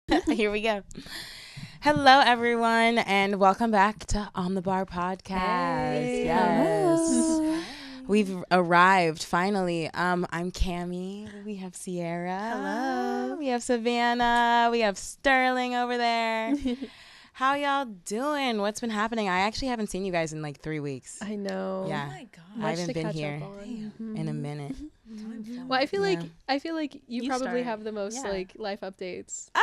Here we go. Hello, everyone, and welcome back to On the Bar Podcast. Hey. Yes. Hello. We've arrived finally. I'm Cammie. We have Sierra. Hello. We have Savannah. We have Sterling over there. How y'all doing? What's been happening? I actually haven't seen you guys in like 3 weeks. I know. Yeah. Oh my god. I haven't been here in a minute. Well, I feel Yeah. like you probably start. have the most Yeah. like life updates. Ah!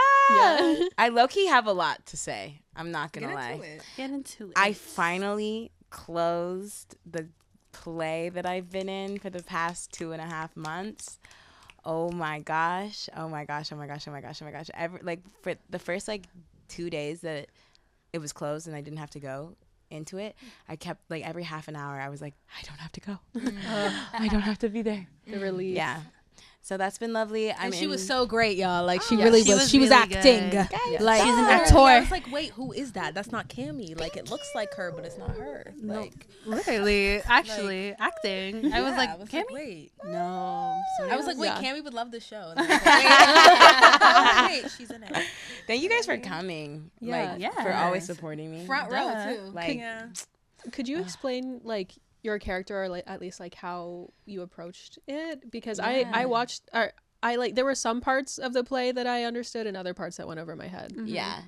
I low-key have a lot to say. I'm not going to lie. Get into it. I finally closed the play that I've been in for the past 2.5 months. Oh my gosh. For the first 2 days that it was closed and I didn't have to go into it, I kept every half an hour I was like, I don't have to go. I don't have to be there. The relief. Yeah. So that's been lovely. And she was so great, y'all. Like she yeah. really She was. was She was really acting. good. Like She's an actor. actor. I was like, wait, who is that? That's not Cammie. Like it looks like her, but it's not her. Like Literally, actually, acting. I was like, Cammie? wait. No. I was like, wait, Yeah. Cammie would love this show. And I was like, wait, she's in it. Thank you guys for coming. Yeah. For always supporting me. Front row too. Like, yeah. Could you explain like your character, or at least how you approached it? Because Yeah. I watched, or there were some parts of the play that I understood, and other parts that went over my head. Yeah.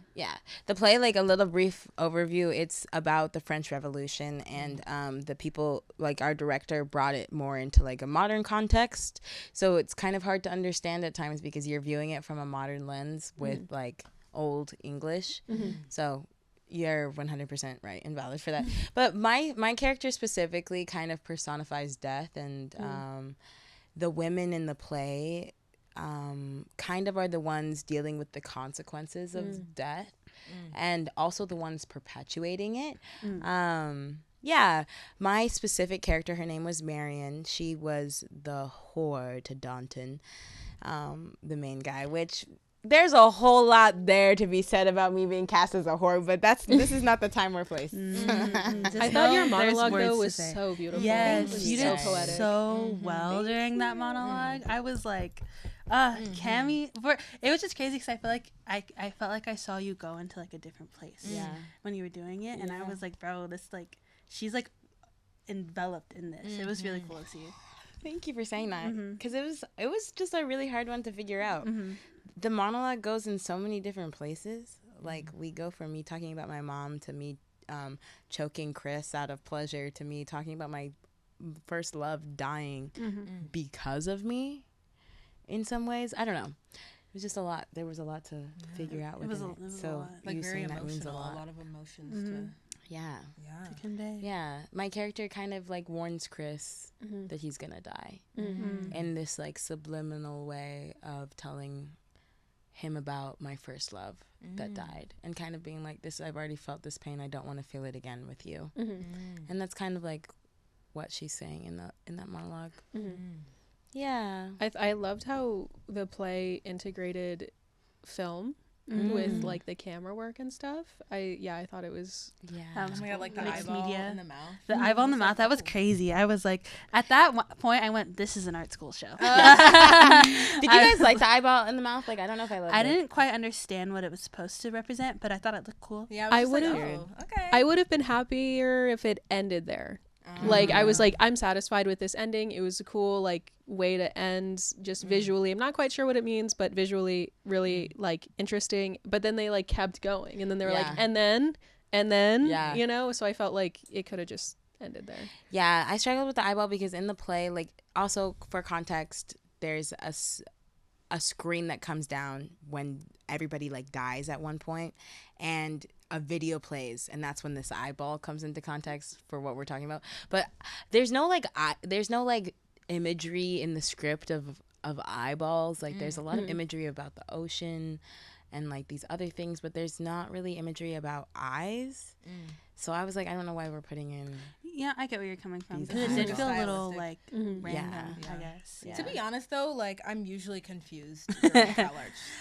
The play, a little brief overview. It's about the French Revolution, and the people, our director brought it more into a modern context. So it's kind of hard to understand at times because you're viewing it from a modern lens with old English. So you're 100% right and valid for that. But my character specifically kind of personifies death, and the women in the play kind of are the ones dealing with the consequences of death, and also the ones perpetuating it. Yeah, my specific character, her name was Marion. She was the whore to Danton, the main guy, which there's a whole lot there to be said about me being cast as a whore, but this is not the time or place. I thought your monologue though was so beautiful. It Yes, was you so did poetic. so well during that monologue. I was like, Cammie. It was just crazy because I feel like I felt like I saw you go into a different place. Yeah. When you were doing it, and I was like, bro, this she's enveloped in this. It was really cool to see. Thank you for saying that, because it was just a really hard one to figure out. The monologue goes in so many different places. We go from me talking about my mom to me choking Chris out of pleasure to me talking about my first love dying because of me in some ways. I don't know. It was just a lot. There was a lot to figure out with it. Was a lot. You Very saying that means a emotional. lot. A lot of emotions to Yeah. To convey. Yeah. My character kind of warns Chris that he's going to die in this subliminal way of telling him about my first love that died, and kind of being this, I've already felt this pain, I don't want to feel it again with you. And that's kind of what she's saying in that monologue. Yeah. I loved how the play integrated film with the camera work and stuff. I thought it was Yeah. we got the Mixed eyeball media. in the mouth. The eyeball in the mouth, that was crazy. I was like, at that point, I went, this is an art school show. Did you guys like the eyeball in the mouth? I don't know if I loved it. I didn't quite understand what it was supposed to represent, but I thought it looked cool. Yeah, I I was would've- like, oh, okay. I would have been happier if it ended there. I was I'm satisfied with this ending. It was a cool way to end, just visually. I'm not quite sure what it means, but visually really interesting. But then they kept going, and then they were and then Yeah. So I felt like it could have just ended there. Yeah, I struggled with the eyeball because in the play, also for context, there's a screen that comes down when everybody dies at one point, and a video plays, and that's when this eyeball comes into context for what we're talking about. But there's no imagery in the script of eyeballs. There's a lot of imagery about the ocean and these other things, but there's not really imagery about eyes. So I was I don't know why we're putting in. Yeah, I get where you're coming from. These Because it did feel a little stylistic. random, Yeah. I guess. Yeah. To be honest, though, I'm usually confused during colors.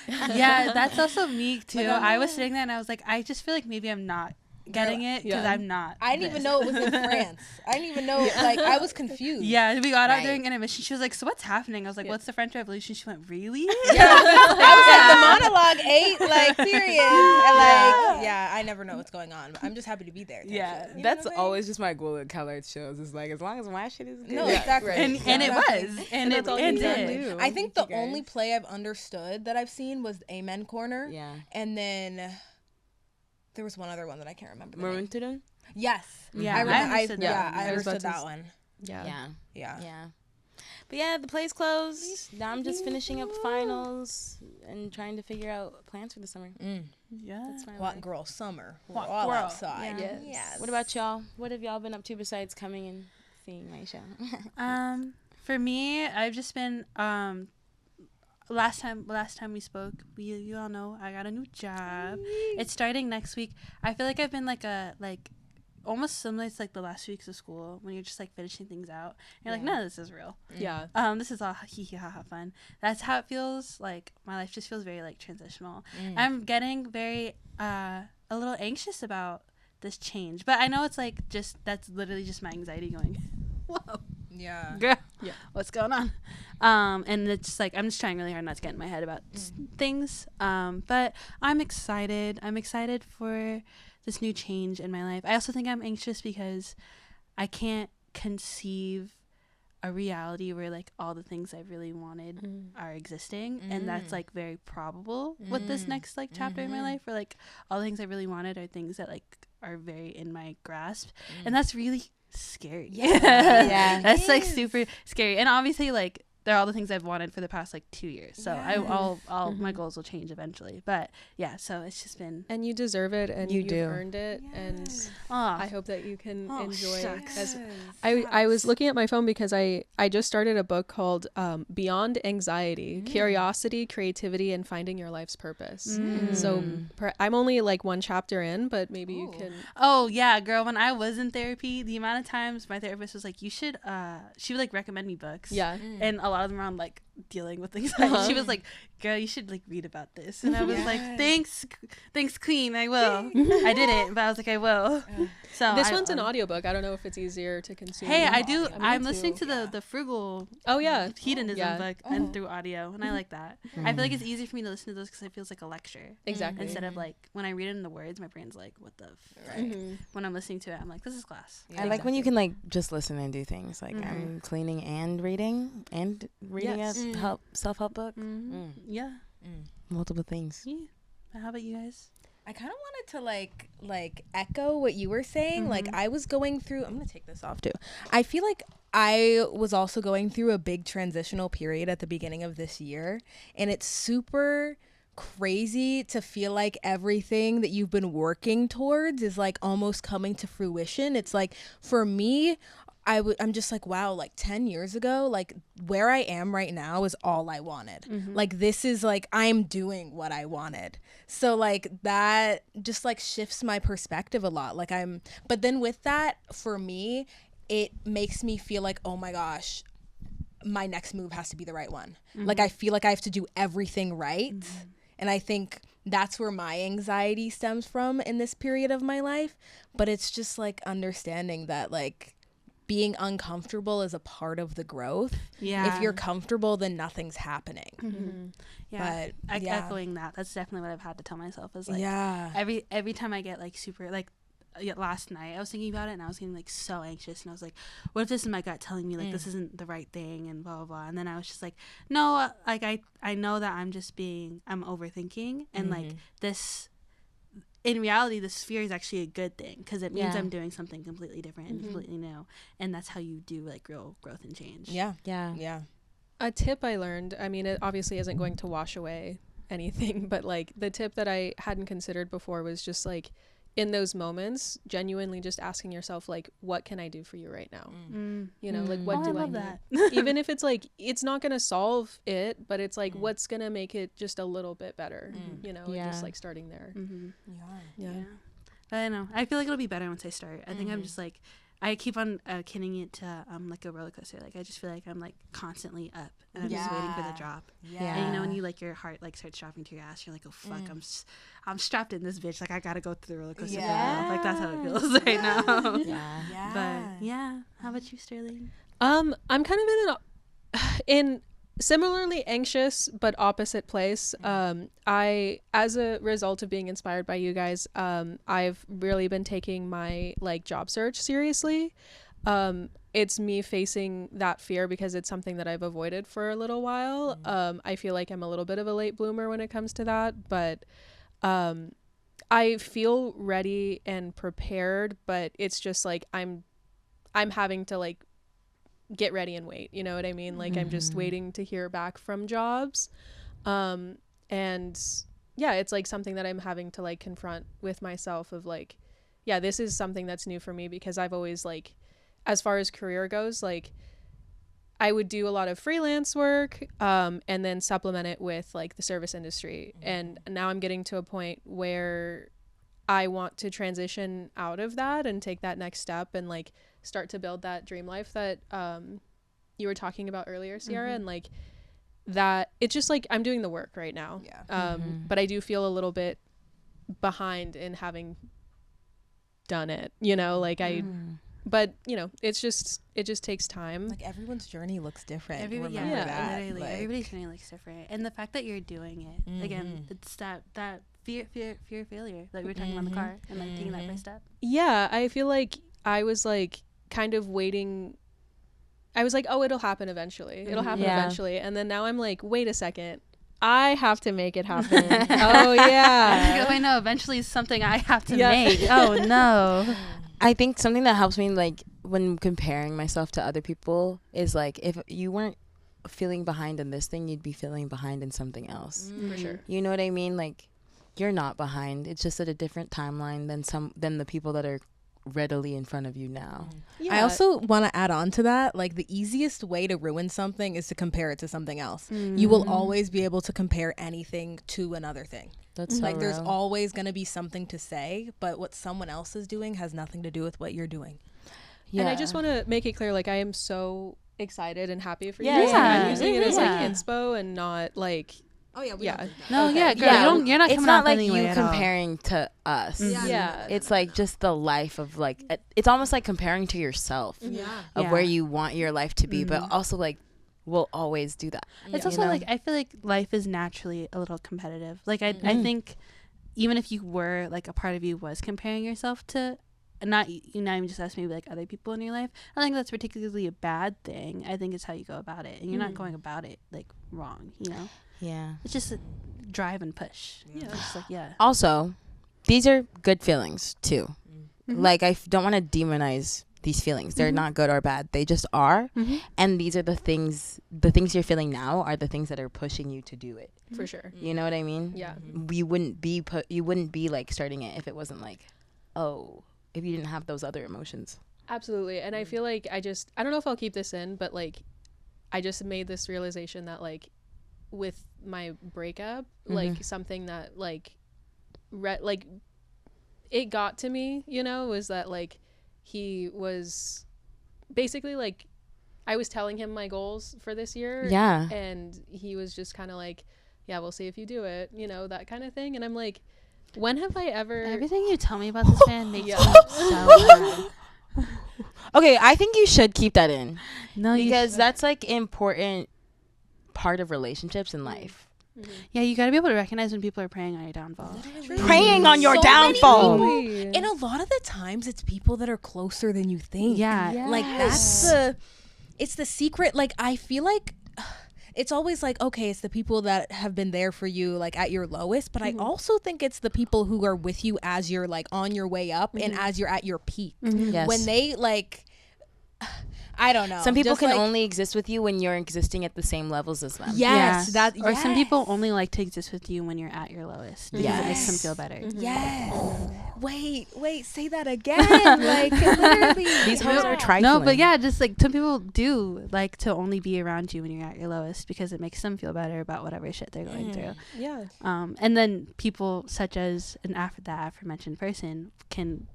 Yeah, that's also me too. I'm I was not- sitting there and I was like, I just feel like maybe I'm not getting it because Yeah. I'm not. I didn't even know it was in France. I didn't even know. Like, I was confused. Yeah, we got out Right. during intermission. She was like, "So what's happening?" I was like, "What's the French Revolution?" She went, "Really?" I was like, the monologue ate, like, period. And, like, yeah, I never know what's going on. But I'm just happy to be there. type Yeah. shit. You know That's what I'm saying? always just my goal at colored shows. It's like, as long as my shit is good. No, exactly. right. and it was, and it that's all you can did. do. I think the You guys. only play I've understood that I've seen was Amen Corner. Yeah. And then there was one other one that I can't remember. The name. Maroon. Yes. Yeah, I understood that yeah, one. I I was about understood to that one. Yeah. Yeah. Yeah. Yeah. But yeah, the play's closed. Now I'm just finishing up finals and trying to figure out plans for the summer. Yeah. That's my What life. girl summer? We're What all girl? outside. Yeah. Yes. What about y'all? What have y'all been up to besides coming and seeing my show? For me, I've just been last time we spoke, you all know I got a new job. It's starting next week. I feel like I've been like almost similar to like the last weeks of school when you're just like finishing things out. You're like, no, this is real. Yeah. This is all hee hee ha ha fun. That's how it feels. Like my life just feels very like transitional. I'm getting very a little anxious about this change, but I know it's like just that's literally just my anxiety going, whoa, Yeah. girl, Yeah. what's going on? And it's like I'm just trying really hard not to get in my head about things. But I'm excited. I'm excited for this new change in my life. I also think I'm anxious because I can't conceive a reality where like all the things I've really wanted are existing, and that's like very probable with this next like chapter in my life, where like all the things I really wanted are things that like are very in my grasp, and that's really scary. Yeah. That's like super scary, and obviously like they're all the things I've wanted for the past like 2 years, so all my goals will change eventually, but yeah, so it's just been And you deserve it, and You you've do. earned it, and oh, I hope that you can Oh, enjoy. shucks. As I was looking at my phone because I just started a book called Beyond Anxiety: Curiosity, Creativity, and Finding Your Life's Purpose. So I'm only like one chapter in, but maybe you can. oh yeah, girl, when I was in therapy, the amount of times my therapist was like, you should she would like recommend me books, Yeah. and a lot of them were on like dealing with things. She was like, girl, you should like read about this, and I was like, thanks queen, I will. I didn't, but I was like, I will. So This one's an audiobook. I don't know if it's easier to consume. Hey, I do. mean, I'm listening to the frugal Oh yeah. hedonism Yeah. book and through audio, and I like that. I feel like it's easier for me to listen to those because it feels like a lecture Exactly. instead of like when I read it in the words, my brain's like, what the. When I'm listening to it, I'm like, this is class. I like when you can like just listen and do things. Like I'm cleaning and reading Yes. a self-help book. Yeah. Multiple things. Yeah. How about you guys? I kind of wanted to like echo what you were saying. Like I was going through, I'm going to take this off too. I feel like I was also going through a big transitional period at the beginning of this year, and it's super crazy to feel like everything that you've been working towards is like almost coming to fruition. It's like for me, I'm just like, wow, like 10 years ago, like where I am right now is all I wanted. Like this is like, I'm doing what I wanted. So like that just like shifts my perspective a lot. Like but then with that, for me, it makes me feel like, oh my gosh, my next move has to be the right one. Like I feel like I have to do everything right. And I think that's where my anxiety stems from in this period of my life. But it's just like understanding that like, being uncomfortable is a part of the growth. Yeah. If you're comfortable, then nothing's happening. Yeah. But Echoing that. That's definitely what I've had to tell myself is like yeah. every time I get like super like last night I was thinking about it and I was getting like so anxious and I was like, what if this is my gut telling me like this isn't the right thing and blah blah blah, and then I was just like, no, like I know that I'm overthinking and like this in reality this fear is actually a good thing because it means I'm doing something completely different and completely new, and that's how you do like real growth and change. Yeah. Yeah. A tip I learned, I mean, it obviously isn't going to wash away anything, but like the tip that I hadn't considered before was just like in those moments, genuinely just asking yourself, like, what can I do for you right now? You know, like, what do I love need? that. Even if it's like, it's not going to solve it, but it's like, what's going to make it just a little bit better, you know, and just like starting there. Yeah. But I know. I feel like it'll be better once I start. I think I'm just like, I keep on akin it to like a roller coaster. Like I just feel like I'm like constantly up and I'm just waiting for the drop. Yeah. And you know when you like your heart like starts dropping to your ass, you're like, oh fuck, I'm strapped in this bitch. Like I gotta go through the roller coaster. Yeah. Like that's how it feels right now. Yeah. But yeah, how about you, Sterling? I'm kind of in similarly anxious but opposite place. I, as a result of being inspired by you guys, I've really been taking my like job search seriously. It's me facing that fear because it's something that I've avoided for a little while. I feel like I'm a little bit of a late bloomer when it comes to that, but I feel ready and prepared, but it's just like I'm having to like get ready and wait, you know what I mean? Like I'm just waiting to hear back from jobs. And yeah, it's like something that I'm having to like confront with myself of like, yeah, this is something that's new for me because I've always like, as far as career goes, like I would do a lot of freelance work and then supplement it with like the service industry. And now I'm getting to a point where I want to transition out of that and take that next step and like start to build that dream life that you were talking about earlier, Sierra. And like that, it's just like I'm doing the work right now. But I do feel a little bit behind in having done it, you know, like but you know, it just takes time. Like everyone's journey looks different. Everybody's journey looks different, and the fact that you're doing it again, it's that fear of failure that we were talking about in the car and like taking that first step. Yeah, I feel like I was like kind of waiting. I was like, oh, it'll happen eventually. It'll happen eventually. And then now I'm like, wait a second. I have to make it happen. Oh, yeah. Wait, no, eventually it's something I have to make. Oh, no. I think something that helps me like when comparing myself to other people is like if you weren't feeling behind in this thing, you'd be feeling behind in something else. For sure. You know what I mean? Like you're not behind. It's just at a different timeline than the people that are readily in front of you now. I also want to add on to that, like the easiest way to ruin something is to compare it to something else. You will always be able to compare anything to another thing. That's so like there's real. always going to be something to say, but what someone else is doing has nothing to do with what you're doing. And I just want to make it clear, like I am so excited and happy for you. Yeah. I'm using it as like inspo and not like Oh yeah, girl, you're not it's coming not off like anyway you at all. comparing to us. Yeah. It's like just the life of like it's almost like comparing to yourself of where you want your life to be, but also like we'll always do that. It's also like I feel like life is naturally a little competitive. Like I think even if you were like a part of you was comparing yourself to not even just us, maybe like other people in your life, I don't think that's particularly a bad thing. I think it's how you go about it, and you're not going about it like wrong, you know. Yeah. It's just a drive and push. Yeah. It's just like, Also, these are good feelings too. Like I don't want to demonize these feelings. They're not good or bad. They just are. And these are the things you're feeling now are the things that are pushing you to do it. For sure. You know what I mean? Yeah. You wouldn't be like starting it if it wasn't like, if you didn't have those other emotions. Absolutely. And I feel like I don't know if I'll keep this in, but like I just made this realization that like with my breakup, like something that like it got to me, you know, was that like he was basically like I was telling him my goals for this year. Yeah. And he was just kind of like, yeah, we'll see if you do it, you know, that kind of thing. And I'm like, when have I ever... Everything you tell me about this man makes me so mad. Okay, I think you should keep that in. No, because that's like important part of relationships in life. Yeah, you got to be able to recognize when people are preying on your downfall. Preying on your downfall. And a lot of the times it's people that are closer than you think. Yeah. Like it's the secret. Like I feel like it's always like, okay, it's the people that have been there for you like at your lowest, but I also think it's the people who are with you as you're like on your way up and as you're at your peak. Yes. When they like, I don't know. Some people just, can like, only exist with you when you're existing at the same levels as them. Yes. Or some people only like to exist with you when you're at your lowest. Because it makes them feel better. Yes. Wait, say that again. Like literally. These hoes are trifling. No, but yeah, just like some people do like to only be around you when you're at your lowest because it makes them feel better about whatever shit they're going through. Yeah. And then people such as that aforementioned person can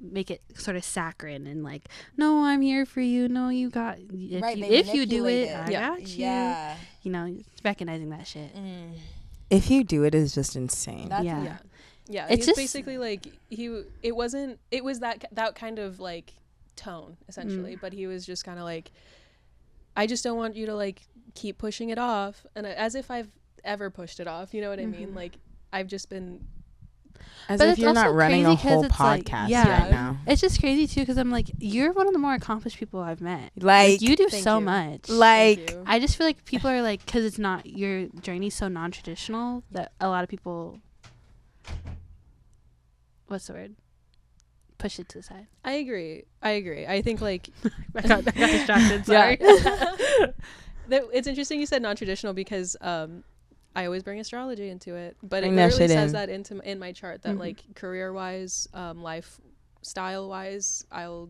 make it sort of saccharine and like, no, I'm here for you. No, you got if Right, you, they if you do it, manipulate I it. got you. Yeah. You know, recognizing that shit. If you do it is just insane. That's Yeah. Yeah, It's he's just- basically like it was that kind of like tone essentially, but he was just kind of like, I just don't want you to like keep pushing it off, and as if I've ever pushed it off, you know what I mean? Like I've just been As But if it's you're not also running a crazy 'cause whole it's like- podcast yeah. right now. It's just crazy too because I'm like, you're one of the more accomplished people I've met. Like, you do Thank so you. much. like Thank you. I just feel like people are like, because it's not, your journey's so non-traditional that a lot of people, what's the word? Push it to the side. I agree. I think like I got distracted. Yeah. Sorry. It's interesting you said non-traditional because I always bring astrology into it, but it Bring that literally shit says in. that in my chart that like career-wise, lifestyle-wise, I'll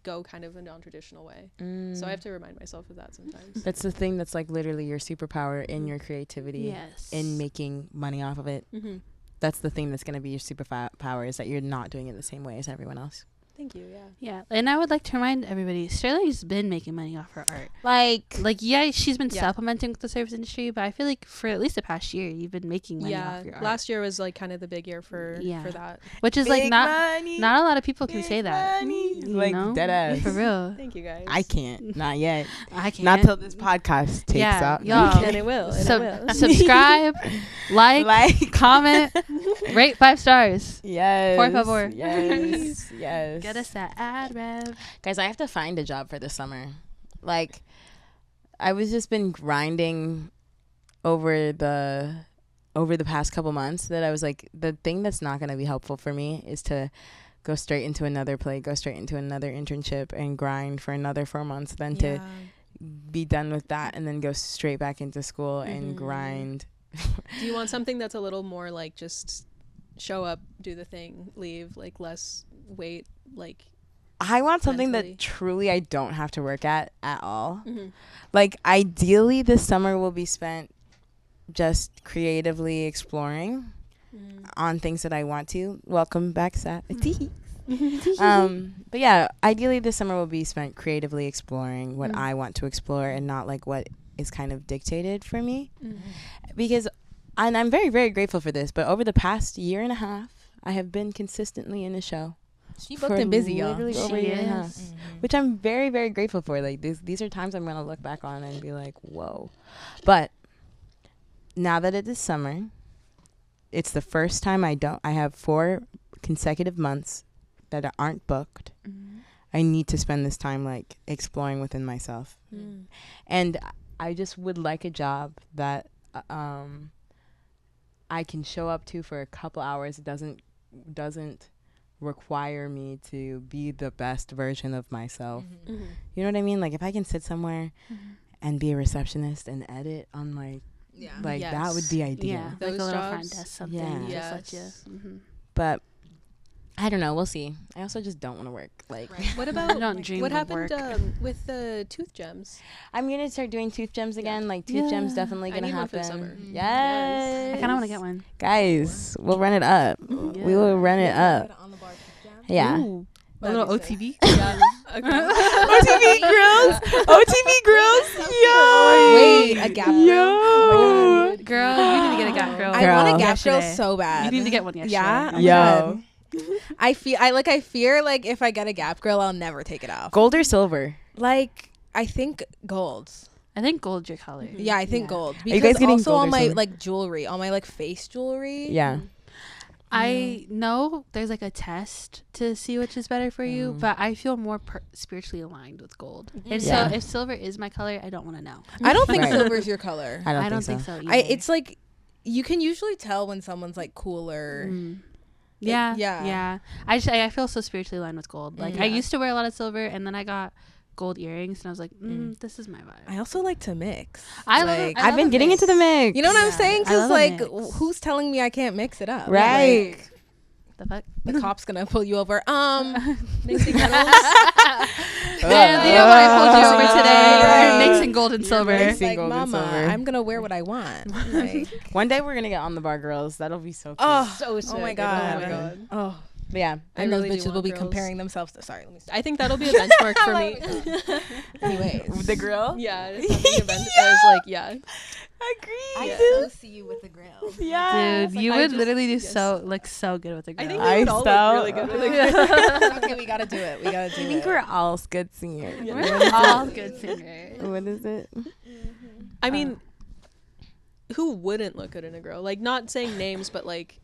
go kind of a non-traditional way. So I have to remind myself of that sometimes. That's the thing that's like literally your superpower in your creativity, Yes. in making money off of it. Mm-hmm. That's the thing that's going to be your superpower, is that you're not doing it the same way as everyone else. Thank you. Yeah. Yeah, and I would like to remind everybody, Sterling's been making money off her art. Like Yeah, she's been Yeah. supplementing with the service industry, but I feel like for at least the past year, you've been making money off your art. Last year was like kind of the big year for that. Which is like big not money, a lot of people can big say that. money. You Like, know? dead ass. For real. Thank you guys. I can't, not yet. I can't. Not till this podcast takes Yeah, out. y'all. And it will. And it will. Subscribe, like, comment, rate 5 stars. Yes. Por favor. Yes. Yes. Get us that ad rev. Guys, I have to find a job for the summer. Like, I was just been grinding over the past couple months that I was like, the thing that's not going to be helpful for me is to go straight into another play, go straight into another internship and grind for another 4 months, then to be done with that and then go straight back into school and grind. Do you want something that's a little more like just show up, do the thing, leave, like less weight, like I want something mentally? that truly I don't have to work at all. Mhm. Like, ideally, this summer will be spent just creatively exploring on things that I want to. Welcome back, Sat. But yeah, ideally, this summer will be spent creatively exploring what I want to explore and not like what is kind of dictated for me. Because, and I'm very, very grateful for this, but over the past year and a half, I have been consistently in a show. She booked and busy, y'all. Literally over a year and a half, which I'm very, very grateful for. Like, these are times I'm going to look back on and be like, whoa. But now that it is summer, it's the first time I have 4 consecutive months that aren't booked. I need to spend this time like exploring within myself. And I just would like a job that I can show up to for a couple hours. It doesn't require me to be the best version of myself. You know what I mean? Like, if I can sit somewhere and be a receptionist and edit on my like that would be ideal. Yeah, like Those a little jobs. front desk something. Yeah. Just let you. But I don't know, we'll see. I also just don't want to work. Like, What about don't dream what of happened work. with the tooth gems? I'm gonna start doing tooth gems again. Like, tooth gems definitely I gonna need one happen. for the summer. Yes. I kind of want to get one. Guys, we'll run it up. We will run it up. Yeah. Ooh, a little OTB. Yeah. Okay. OTV grills. OTV grills. Yo. Wait, a Gap grill? Yo. Girl, you need to get a Gap Grill. I want a Gap Yesterday. grill so bad. You need to get one yesterday. Yeah? Oh Yo. I fear like if I get a Gap grill, I'll never take it off. Gold or silver? Like, I think gold. I think gold's your color. Yeah, I think gold. you Because guys getting also gold or on my silver? like jewelry, on my like face jewelry. Yeah. I know there's like a test to see which is better for you, but I feel more spiritually aligned with gold. And Yeah. so if silver is my color, I don't want to know. I don't think Right. silver's your color. I don't, think so either. It's like you can usually tell when someone's like cooler. Yeah, yeah. yeah. I feel so spiritually aligned with gold. Like I used to wear a lot of silver, and then I got gold earrings, and I was like, this is my vibe. I also like to mix. I like, love I've been getting into the mix. You know what I'm saying? I love Because a like, mix. who's telling me I can't mix it up? Right. Like, the fuck. the cop's gonna pull you over. Mixing metals. Man, you know what I pulled you over today? Right. You're mixing gold and silver. mixing like, gold and mama, silver. I'm gonna wear what I want. Like, One day we're gonna get on the bar girls. That'll be so cute. oh, So sick. oh my Oh god. my god. Oh, Yeah. And really those do bitches will want be girls. comparing themselves to. Sorry, let me stop. I think that'll be a benchmark for me. Anyways, The grill. Yeah, it's something a benchmark. Yeah. Agree. Yeah. so see you with the grill. Yeah. Dude, you I would just- literally do yes. so good with a girl. I think I we would all spell- look really good with a Okay, we gotta do it. We gotta do I it. think we're all good singers. Yeah. we're all good singers. What is it? I mean, who wouldn't look good in a girl? Like, not saying names, but like,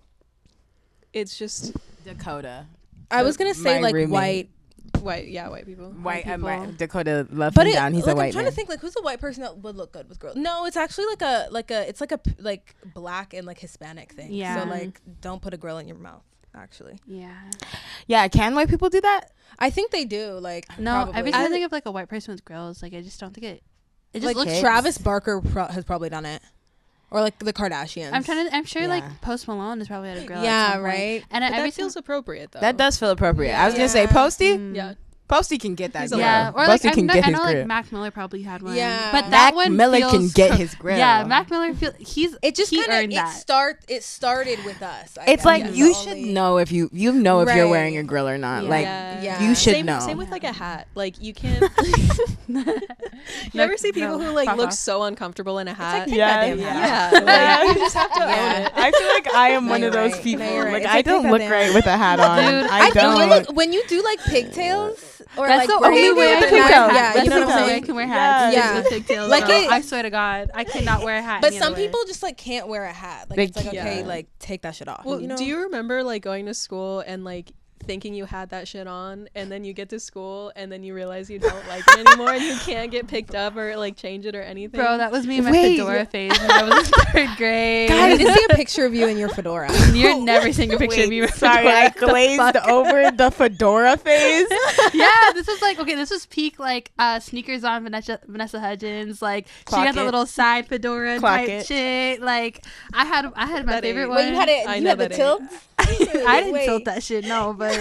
it's just Dakota. I was gonna say My like roommate. white people. White. people. Dakota left But him it, down. He's like, a white I'm trying man. to think like who's a white person that would look good with girls. No, it's actually it's like a black and like Hispanic thing. Yeah. So like don't put a grill in your mouth. Actually, Yeah. Yeah. Can white people do that? I think they do. Like No, probably. every time I think of like a white person with grills, like I just don't think it. It just like looks. kids. Travis Barker has probably done it, or like the Kardashians. I'm sure Yeah. like Post Malone has probably had a grill. at Yeah, some point. right. And But every that feels appropriate though. That does feel appropriate. Yeah. I was gonna say Yeah. Posty. Yeah. Posty can get that He's grill. Yeah, or like Posty can I get his know grill. like Mac Miller probably had one. Yeah. but that Mac one Miller can feels get his grill. Yeah, Mac Miller he's It just he kind earned of that. it started with us. It's I like guess, you the should only- know if you know if you're wearing Right. a grill or not. Yeah. Like Yeah. you should same, know. Same with like a hat. Like you can't. You ever see people who like look so uncomfortable in a hat? take that damn yeah. hat. Like, you just have to own Yeah. it. I feel like I am No, one you're of those right. people. No, you're right. Like It's I like, don't take look that great down. with a hat on. Dude, I don't. When you do like pigtails or That's like the only braids, way I the can wear pigtails. hats. Yeah, That's you know the what I'm only way I saying? can wear hats. Yeah. With pigtails. Like bro. it- I swear to God, I cannot wear a hat. But any some other way. people just like can't wear a hat. Like They it's like okay, can't. like take that shit off. Well, you know? do you remember like going to school and like thinking you had that shit on, and then you get to school and then you realize you don't like it anymore and you can't get picked up or like change it or anything? Bro, that was me in my Wait. fedora phase when I was in third grade. I need to see a picture of you in your fedora. You're never seeing a picture of me. Wait, with sorry, fedora. I The glazed fuck? over the fedora phase. Yeah, this was like this was peak like sneakers on Vanessa Hudgens. Like Clock she got the it. little side fedora Clock type it. shit. Like I had my That favorite ain't- one. Well, you had it. I You know had the that ain't. tilt. I didn't tilt that shit, no, but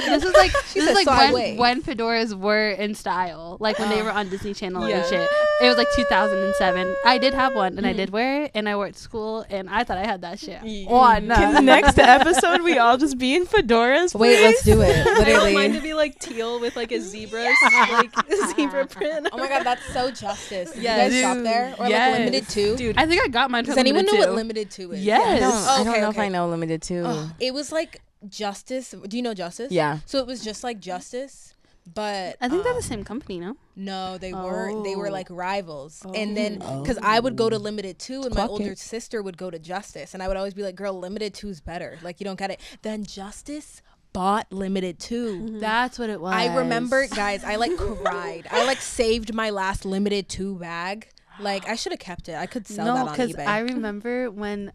this is like said sideways. when fedoras were in style, like when they were on Disney Channel Yeah. and shit. It was like 2007. I did have one, and I did wear it, and I wore it to school, and I thought I had that shit on. Can next episode we all just be in fedoras? Wait, let's do it. I want mine to Literally. be like teal with like a zebra, like zebra print. Oh my god, that's so justice. Did Yes. you guys shop Dude, there or yes. like limited two? Dude, I think I got mine. Does from anyone know Limited what too. limited two is? Yes. I don't Okay, know if okay. I know limited too. It was like Justice. Do you know Justice? Yeah. So it was just like Justice, but I think they're the same company, no? no, they weren't. They were Oh. like rivals. And then because I would go to Limited 2 and my Clock older it. sister would go to Justice, and I would always be like, "Girl, Limited 2's better. Like you don't get it." Then Justice bought Limited 2. That's what it was. I remember, guys, I like cried. I like saved my last Limited 2 bag. Like I should have kept it. I could sell No, that on because eBay. I remember when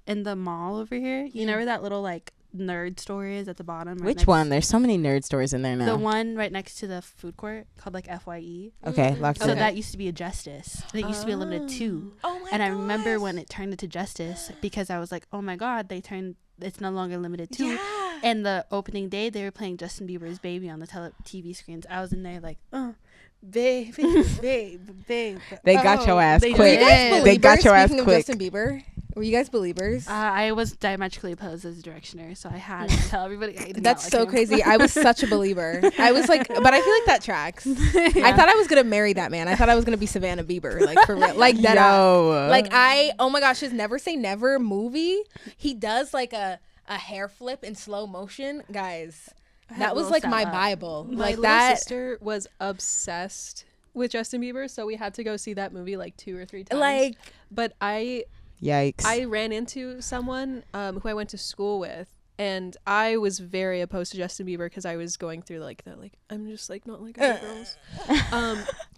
in the mall over here, you know where that little like nerd store is at the bottom. Right Which next- one? There's so many nerd stores in there now. The one right next to the food court called like FYE. Okay, locked So in. that used to be a Justice. And it used to be a Limited 2. oh my And I remember when it turned into Justice because I was like, oh my God, it's no longer Limited 2. Yeah. And the opening day, they were playing Justin Bieber's Baby on the TV screens. I was in there like, baby, baby. They got your ass they Were quick. you guys did. They got believers? your ass Speaking of quick. Justin Bieber, were you guys believers? I was diametrically opposed as a directioner, so I had to tell everybody. I did not That's like so him. crazy. I was such a believer. I was like, but I feel like that tracks. I thought I was gonna marry that man. I thought I was gonna be Savannah Bieber, like for real, like that. Yo. Like oh my gosh, his Never Say Never movie. He does like a hair flip in slow motion, guys. That was little like my step up. Bible. my Like little that. sister was obsessed with Justin Bieber, so we had to go see that movie like 2 or 3 times. Like but I Yikes. ran into someone who I went to school with, and I was very opposed to Justin Bieber because I was going through like I'm just like not like other girls.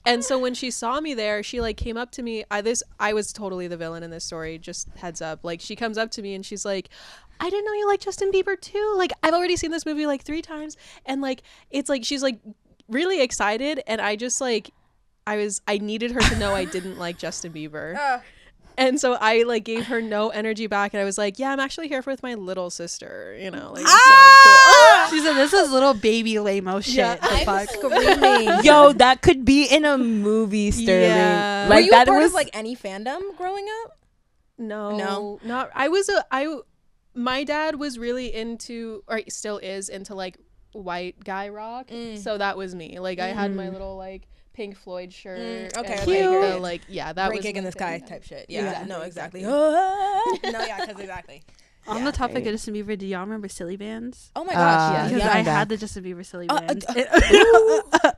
And so when she saw me there, she like came up to me. I was totally the villain in this story. Just heads up. Like she comes up to me and she's like, "I didn't know you like Justin Bieber too. Like I've already seen this movie like 3 times." And like it's like she's like really excited, and I just like I needed her to know I didn't like Justin Bieber. And so I like gave her no energy back, and I was like, "Yeah, I'm actually here with my little sister, you know, like so She said, "This is little baby lame-o shit." Yeah. The fuck? screaming. Yo, that could be in a movie, Sterling. Yeah. Were Like you that a part was of like any fandom growing up? No, No? not. I my dad was really into, or still is into, like, white guy rock. So that was me. Like, I had my little, like, Pink Floyd shirt. Okay, and, okay. like, that Great was gig in my the sky thing. type shit. Yeah, Exactly, no, exactly. exactly. No, yeah, because exactly. On the topic of Justin Bieber, do y'all remember Silly Bands? Oh my gosh, yeah. Because Yeah. I I'm back. had the Justin Bieber Silly Bands.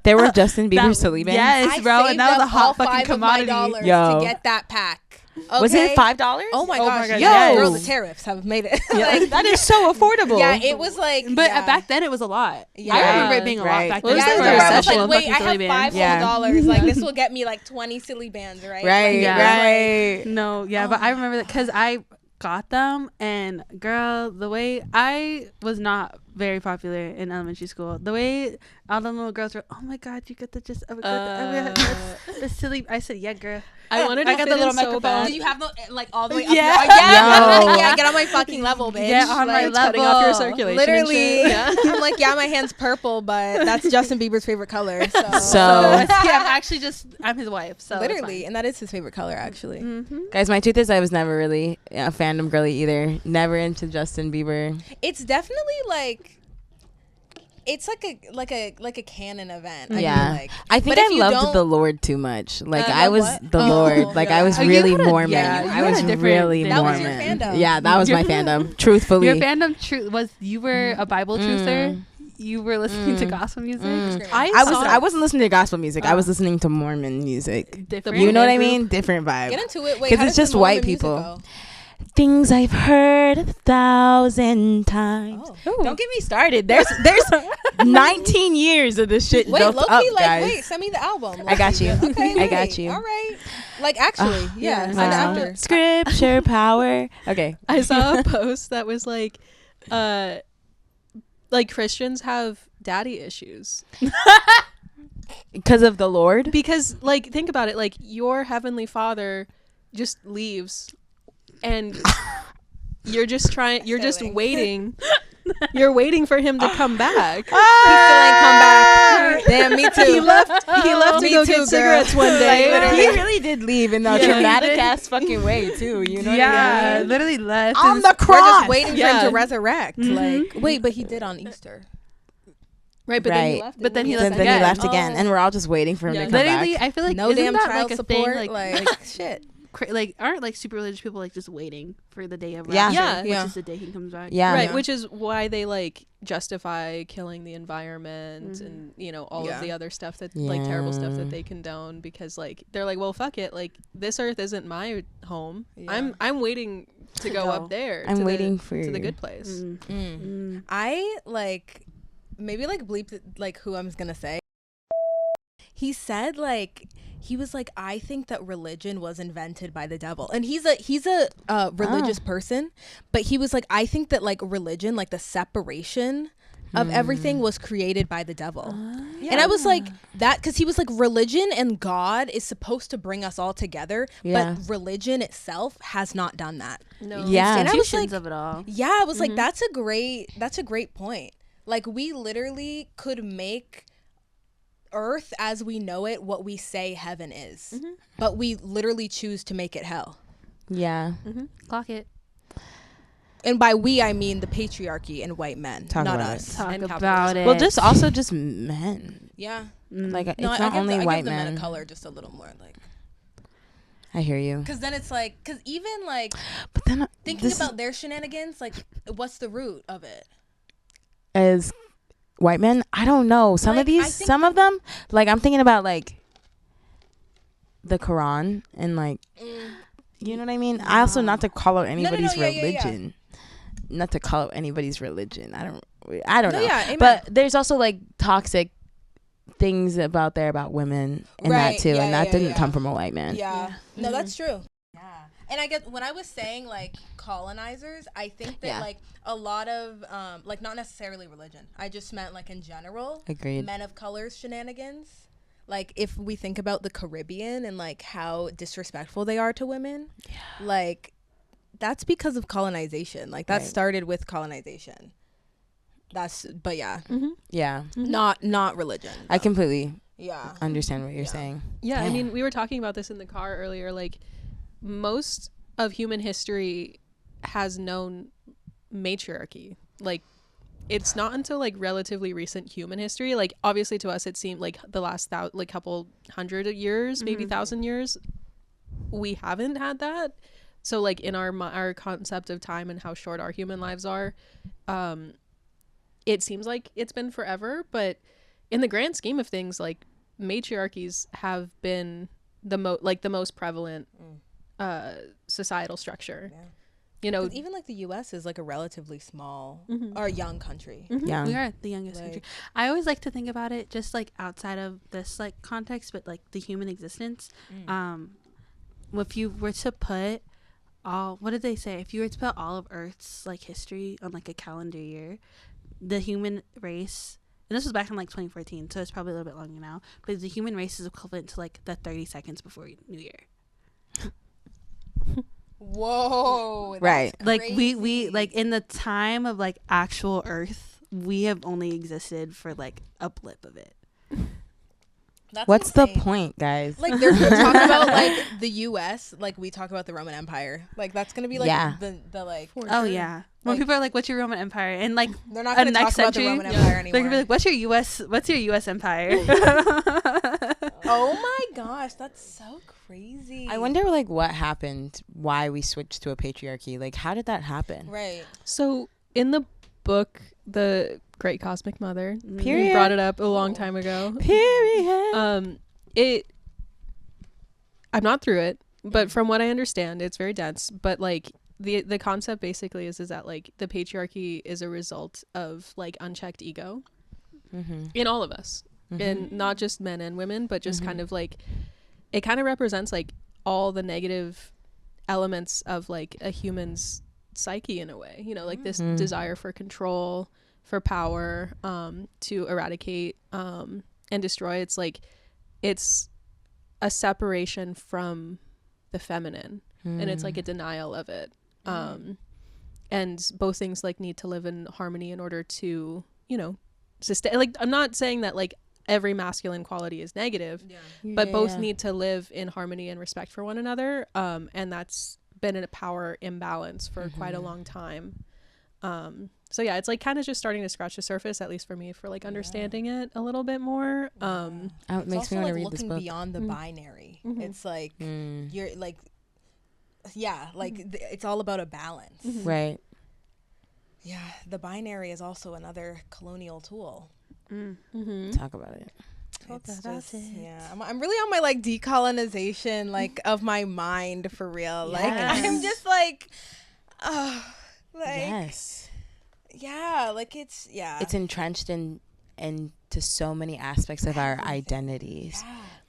There were Justin Bieber That- silly bands. Yes, I bro, saved and that was a up all hot fucking $5 of my commodity. dollars Yo. to get that pack. Was it Okay? $5? Oh my Oh my gosh, God, yo, yes. girl, the tariffs have made it. Like, that is so affordable. Yeah, it was like, But yeah. back then it was a lot. Yeah. I remember it being a Right. lot back Well, then. it was Yeah, like I the was recession. like, wait, I Fucking silly have bands. $5 Yeah. dollars. Like, this will get me like 20 silly bands, right? Right, Like, Yeah. right. No, yeah, but I remember that because I got them, and girl, the way I was not very popular in elementary school, the way all the little girls were, oh my god, you got the just the silly. I said, yeah, girl. I wanted to I got fit the little in so microphone. bad. Did you have the like all the way up? Yeah. Yo. Yeah, get on my fucking level, bitch. Get on my Like, Cutting off your level. circulation. Literally, And shit. Yeah. I'm like, yeah, my hand's purple, but that's Justin Bieber's favorite color. So, So, Yeah, I'm his wife. So it's literally, and that is his favorite color, actually. fine. Mhm. guys, my truth is I was never really a fandom girly either. Never into Justin Bieber. It's definitely like. It's like a canon event. I Yeah. feel like. I think But if I you loved don't- the Lord too much. Like, Love I was what? the Oh, Lord. Like, I yeah. was Oh, you really had a- Mormon. yeah, you I had was a different really thing. That was Mormon. your fandom. Yeah, that was my fandom. Truthfully. Your fandom was you were a Bible truther. You were listening to gospel music. I wasn't listening to gospel music. I was listening to Mormon music. Different. You know what I group. mean? Different vibe. Get into it. Wait, 'Cause how it's does just the white Mormon music people. go? Things I've heard 1,000 times. Oh. Don't get me started. There's 19 years of this shit Wait, built Loki, up, like, guys. wait, send me the album. I got you. Okay, I got wait, you. All right. Like, actually, yeah. yeah. Send it Wow. after. Scripture power. Okay. I saw a post that was like Christians have daddy issues Because of the Lord. because, like, think about it. Like, your heavenly Father just leaves, and you're just Sailing. waiting. You're waiting for him to come back. He still ain't come back. Damn, me too. He left to Me go too, get girl. cigarettes one day. Like, He really did leave in a Yeah, he dramatic did. ass fucking way too. You know Yeah, what I mean? literally left. On the We're cross. just waiting for Yeah. him to resurrect. Like, wait, but he did on Easter. Right, but then he Right. left. But then he Then left he again. left again, Oh. and we're all just waiting for him Yeah. to come Literally, back. I feel like No isn't damn that child like a support. thing? Like, shit. Aren't like super religious people like just waiting for the day of Yeah. rapture, Yeah. which Yeah. is the day he comes back. Yeah. Right, Yeah. which is why they like justify killing the environment and all Yeah. of the other stuff that like terrible stuff Yeah. that they condone, because like they're like, well, fuck it, like this earth isn't my home. Yeah. I'm waiting to go up there. I'm to waiting the, for to the good place. I like maybe like bleep like who I'm gonna say. He said like he was like, I think that religion was invented by the devil, and he's a religious person, but he was like, I think that like religion, like the separation of everything, was created by the devil. And I was like, that because he was like, religion and God is supposed to bring us all together, Yeah. but religion itself has not done that. No. Yeah. And I was Institutions like, of it all. yeah, I was like, that's a great point. Like, we literally could make earth as we know it what we say heaven is, but we literally choose to make it hell. Yeah. Clock it. And by we, I mean the patriarchy and white men, Talk not about us. Talk And about it. Well, just also just men. Yeah. Like it's No, not I give only I white give the men men. of color just a little more, like, I hear you. because then it's like, because even like But then thinking this about their shenanigans, like, what's the root of it? is white men. I don't know. Some Like, of these, I think some of them, like I'm thinking about like the Quran and like, you know what I mean. I also not to call out anybody's yeah, yeah. religion. Not to call out anybody's religion. I don't No, know. yeah, amen. But there's also like toxic things about women and Right, that too, yeah, and that yeah, didn't yeah. come from a white man. Yeah. No, that's true. Yeah. And I get when I was saying like colonizers, I think that Yeah. like a lot of like not necessarily religion. I just meant like in general, Agreed. men of color's shenanigans. Like if we think about the Caribbean and like how disrespectful they are to women, like that's because of colonization. Like that Right. started with colonization. But yeah, Yeah, not religion. I completely Yeah. understand what you're saying. Yeah, I Damn. mean, we were talking about this in the car earlier. Like, most of human history has known matriarchy. Like, it's not until like relatively recent human history, like obviously to us it seemed like the last couple hundred years, maybe 1,000 years, we haven't had that. So like in our concept of time and how short our human lives are, it seems like it's been forever, but in the grand scheme of things, like matriarchies have been the most prevalent societal structure. Yeah. You know, even like the U.S. is like a relatively small or young country. Yeah. We are the youngest country. I always like to think about it just like outside of this like context, but like the human existence. If you were to put what did they say? If you were to put all of Earth's like history on like a calendar year, the human race, and this was back in like 2014, so it's probably a little bit longer now, but the human race is equivalent to like the 30 seconds before New Year. Whoa. Right. Like we like in the time of like actual Earth, we have only existed for like a blip of it. What's the point, guys? Like there's no talk about like the U.S. Like we talk about the Roman Empire. Like that's gonna be like the like. Oh yeah. When Like, people are like, "What's your Roman Empire?" and like they're not gonna talk next about century, the Roman Empire anymore. they're gonna be like, What's your U.S. empire?" Oh my gosh, that's so crazy. I wonder like what happened, why we switched to a patriarchy. Like how did that happen? Right. so in the book, The Great Cosmic Mother, Period. we brought it up a long time ago. Period. I'm not through it, but from what I understand, it's very dense. But like the concept basically is that like the patriarchy is a result of like unchecked ego in all of us, and not just men and women, but just kind of like it kind of represents like all the negative elements of like a human's psyche in a way, you know, like this desire for control, for power, to eradicate and destroy. It's like it's a separation from the feminine, and it's like a denial of it. And both things like need to live in harmony in order to, you know, sustain. Like I'm not saying that like every masculine quality is negative, but both need to live in harmony and respect for one another. And that's been a power imbalance for quite a long time. So yeah, it's like kind of just starting to scratch the surface, at least for me, for like understanding it a little bit more. It makes me want to read this book. Looking beyond the binary. It's like you're like, it's all about a balance. Right. Yeah, the binary is also another colonial tool. Talk about it. Yeah, I'm really on my like decolonization like of my mind for real. Like I'm just like, Yes. Yeah, like it's entrenched into so many aspects of our identities,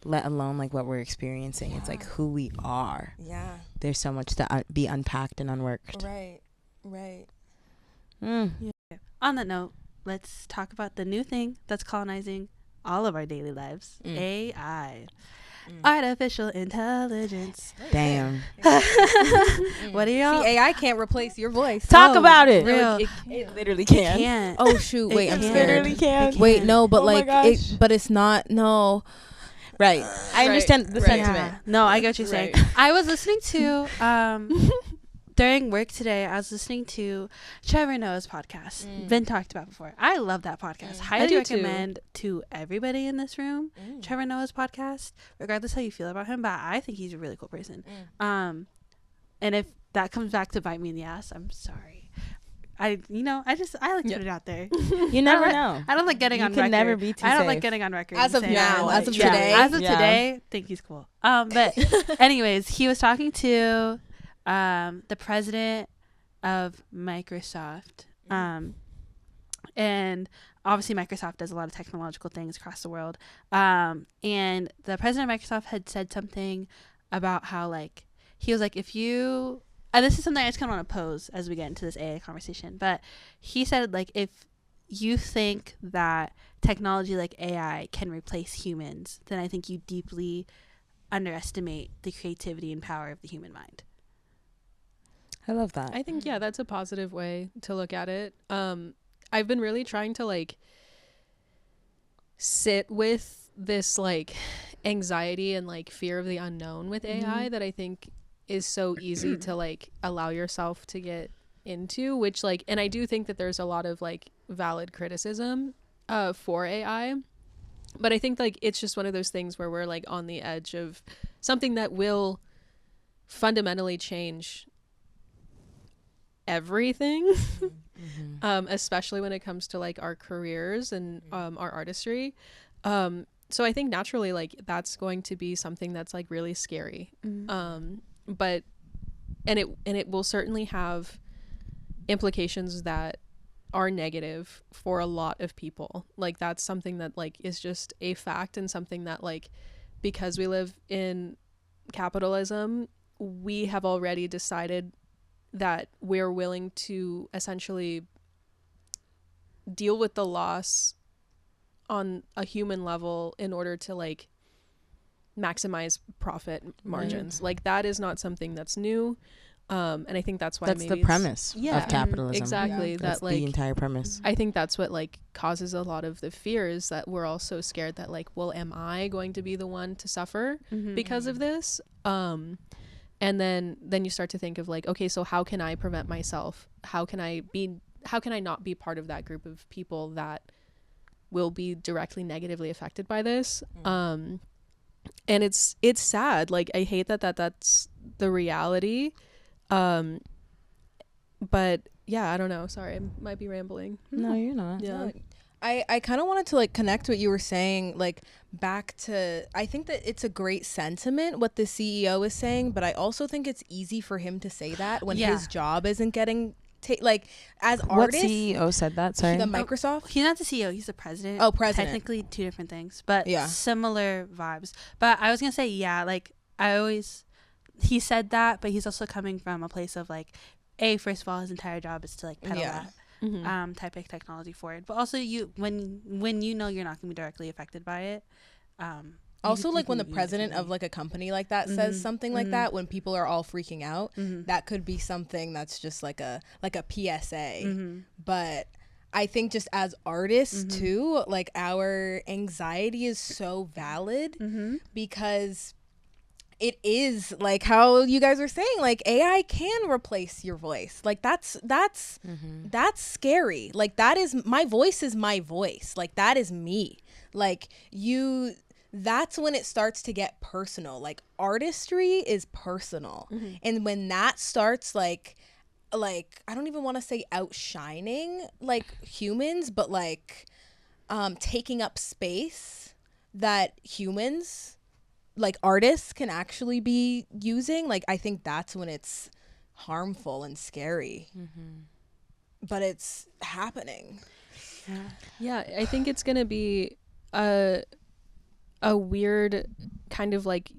let alone like what we're experiencing. It's like who we are. Yeah, there's so much to be unpacked and unworked. Right. On that note, let's talk about the new thing that's colonizing all of our daily lives. AI. Artificial intelligence. Damn. What are y'all? See, AI can't replace your voice. Talk about it. Real. It literally can. Can't. Oh shoot! Wait, I'm It scared. literally can. Wait, no, but Oh my like, gosh. but it's not. No. Right. I understand the sentiment. Yeah. No, I get what you're saying. I was listening to during work today, I was listening to Trevor Noah's podcast. Been talked about before. I love that podcast. Highly recommend to everybody in this room. Trevor Noah's podcast, regardless how you feel about him, but I think he's a really cool person. And if that comes back to bite me in the ass, I'm sorry. I like to put it out there. You never know. I don't like getting on record. You can never be too I don't safe. like getting on record. As and of saying now, I as of like- today. As of Yeah. today, think he's cool. But anyways, he was talking to the president of Microsoft. And obviously Microsoft does a lot of technological things across the world. And the president of Microsoft had said something about how like he was like, if you and this is something I just kind of want to pose as we get into this AI conversation, but he said like if you think that technology like AI can replace humans, then I think you deeply underestimate the creativity and power of the human mind. I love that. I think that's a positive way to look at it. I've been really trying to like sit with this like anxiety and like fear of the unknown with AI that I think is so easy to like allow yourself to get into, which like, and I do think that there's a lot of like valid criticism for AI, but I think like it's just one of those things where we're like on the edge of something that will fundamentally change everything. Especially when it comes to like our careers and our artistry. So I think naturally like that's going to be something that's like really scary. But it will certainly have implications that are negative for a lot of people. Like that's something that like is just a fact, and something that like, because we live in capitalism, we have already decided that we're willing to essentially deal with the loss on a human level in order to like maximize profit margins. Like that is not something that's new. And I think that's why that's maybe the premise of capitalism. Exactly. That's that like the entire premise. I think that's what like causes a lot of the fears, that we're all so scared that like, well, am I going to be the one to suffer because of this? And then you start to think of like, okay, so how can I prevent myself? How can I not be part of that group of people that will be directly negatively affected by this? And it's sad. Like I hate that's the reality. But yeah, I don't know. Sorry, I might be rambling. No, you're not. Yeah. No, I kind of wanted to like connect what you were saying like back to, I think that it's a great sentiment what the CEO is saying, but I also think it's easy for him to say that when his job isn't getting like as What artists. CEO said that? Sorry. The Microsoft. He's not the CEO. He's the president. Oh, president. Technically two different things, but Yeah. similar vibes. But I was gonna say, like he said that, but he's also coming from a place of like, first of all, his entire job is to like peddle that type of technology forward. But also when you know you're not gonna be directly affected by it. Also, like when the president of like a company like that says something like that, when people are all freaking out, that could be something that's just like a PSA. But I think just as artists too, like our anxiety is so valid because it is like how you guys are saying, like AI can replace your voice. Like that's scary. Like that is, my voice is my voice. Like that is me. Like that's when it starts to get personal. Like artistry is personal. And when that starts like I don't even want to say outshining like humans, but like taking up space that humans like artists can actually be using, like I think that's when it's harmful and scary. But it's happening. Yeah, I think it's gonna be a weird kind of like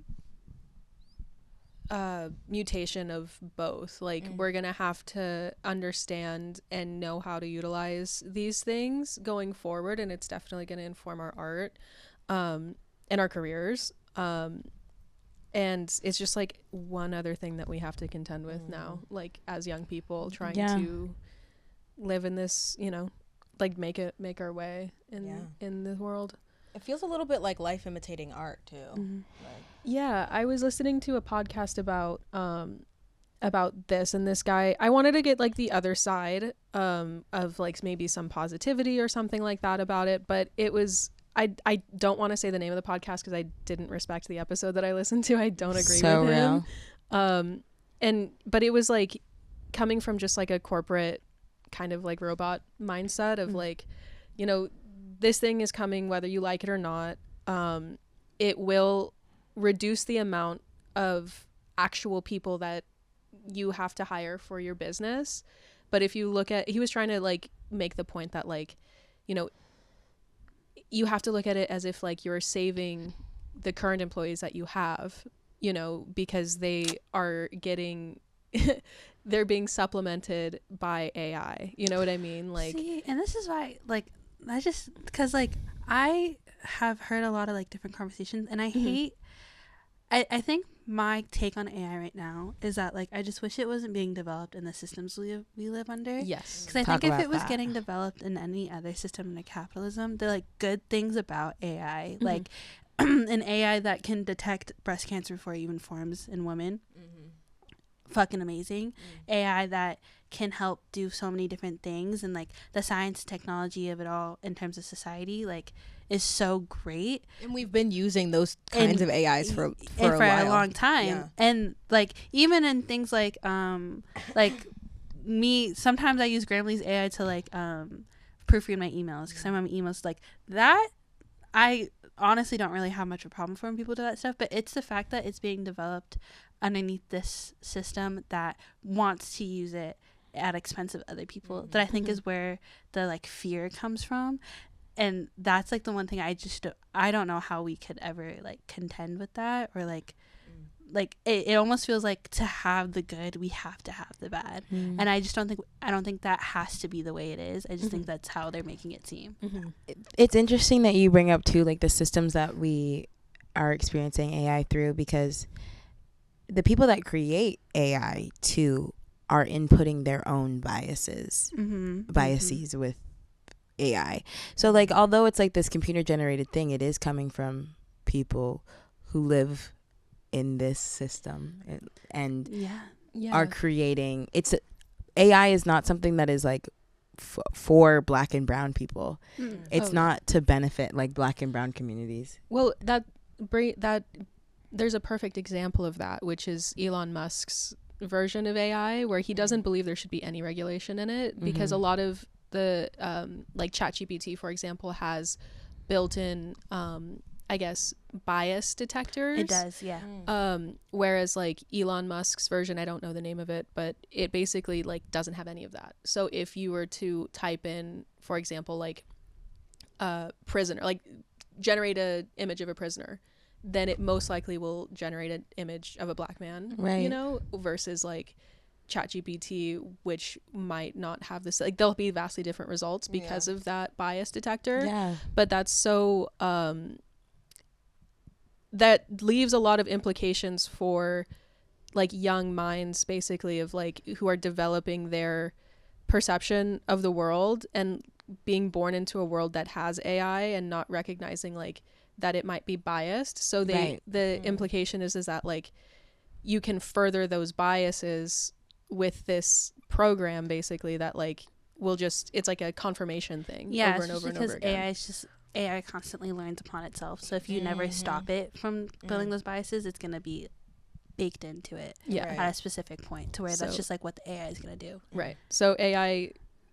mutation of both. Like we're gonna have to understand and know how to utilize these things going forward, and it's definitely gonna inform our art and our careers. And it's just like one other thing that we have to contend with now, like as young people trying to live in this, you know, like make our way in the world. It feels a little bit like life imitating art too. Yeah, I was listening to a podcast about this, and this guy, I wanted to get like the other side of like maybe some positivity or something like that about it, but it was, I don't want to say the name of the podcast because I didn't respect the episode that I listened to. I don't agree with him. But it was like coming from just like a corporate kind of like robot mindset of like, you know, this thing is coming whether you like it or not. It will reduce the amount of actual people that you have to hire for your business. But if you look at, he was trying to like make the point that like, you know, you have to look at it as if like you're saving the current employees that you have, you know, because they are getting they're being supplemented by AI, you know what I mean? Like, see, and this is why like I just, because like I have heard a lot of like different conversations, and I hate I think my take on AI right now is that like I just wish it wasn't being developed in the systems we live under. yes, because I think if it was getting developed in any other system in capitalism, there are like good things about AI, like an AI that can detect breast cancer before it even forms in women. Fucking amazing. AI that can help do so many different things, and like the science technology of it all in terms of society like is so great. And we've been using those kinds of AIs for and a for while. a long time. Yeah. And like even in things like me, sometimes I use Grammarly's AI to like proofread my emails, because some of my emails like that. I honestly don't really have much of a problem for when people do that stuff, but it's the fact that it's being developed underneath this system that wants to use it at expense of other people, that I think is where the like fear comes from. And that's like the one thing I don't know how we could ever like contend with that, or like it almost feels like to have the good we have to have the bad. And I don't think that has to be the way it is. I just think that's how they're making it seem. It's interesting that you bring up too, like the systems that we are experiencing AI through, because the people that create AI too are inputting their own biases with AI. So like, although it's like this computer generated thing, it is coming from people who live in this system and are creating. AI is not something that is like for Black and brown people. It's not to benefit like Black and brown communities. Well, that there's a perfect example of that, which is Elon Musk's version of AI, where he doesn't believe there should be any regulation in it, because a lot of the like ChatGPT, for example, has built-in I guess bias detectors. It does, yeah. Whereas like Elon Musk's version, I don't know the name of it, but it basically like doesn't have any of that. So if you were to type in, for example, like prisoner, like generate a image of a prisoner, then it most likely will generate an image of a Black man, right? You know, versus like ChatGPT, which might not have this, like there'll be vastly different results because of that bias detector. Yeah. But that's so that leaves a lot of implications for like young minds, basically, of like who are developing their perception of the world and being born into a world that has AI and not recognizing like that it might be biased. So the implication is that like you can further those biases with this program, basically, that like will just, it's like a confirmation thing over and over and over again. AI constantly learns upon itself. So if you never stop it from building those biases, it's going to be baked into it at a specific point, to where that's just like what the AI is going to do. Right. So AI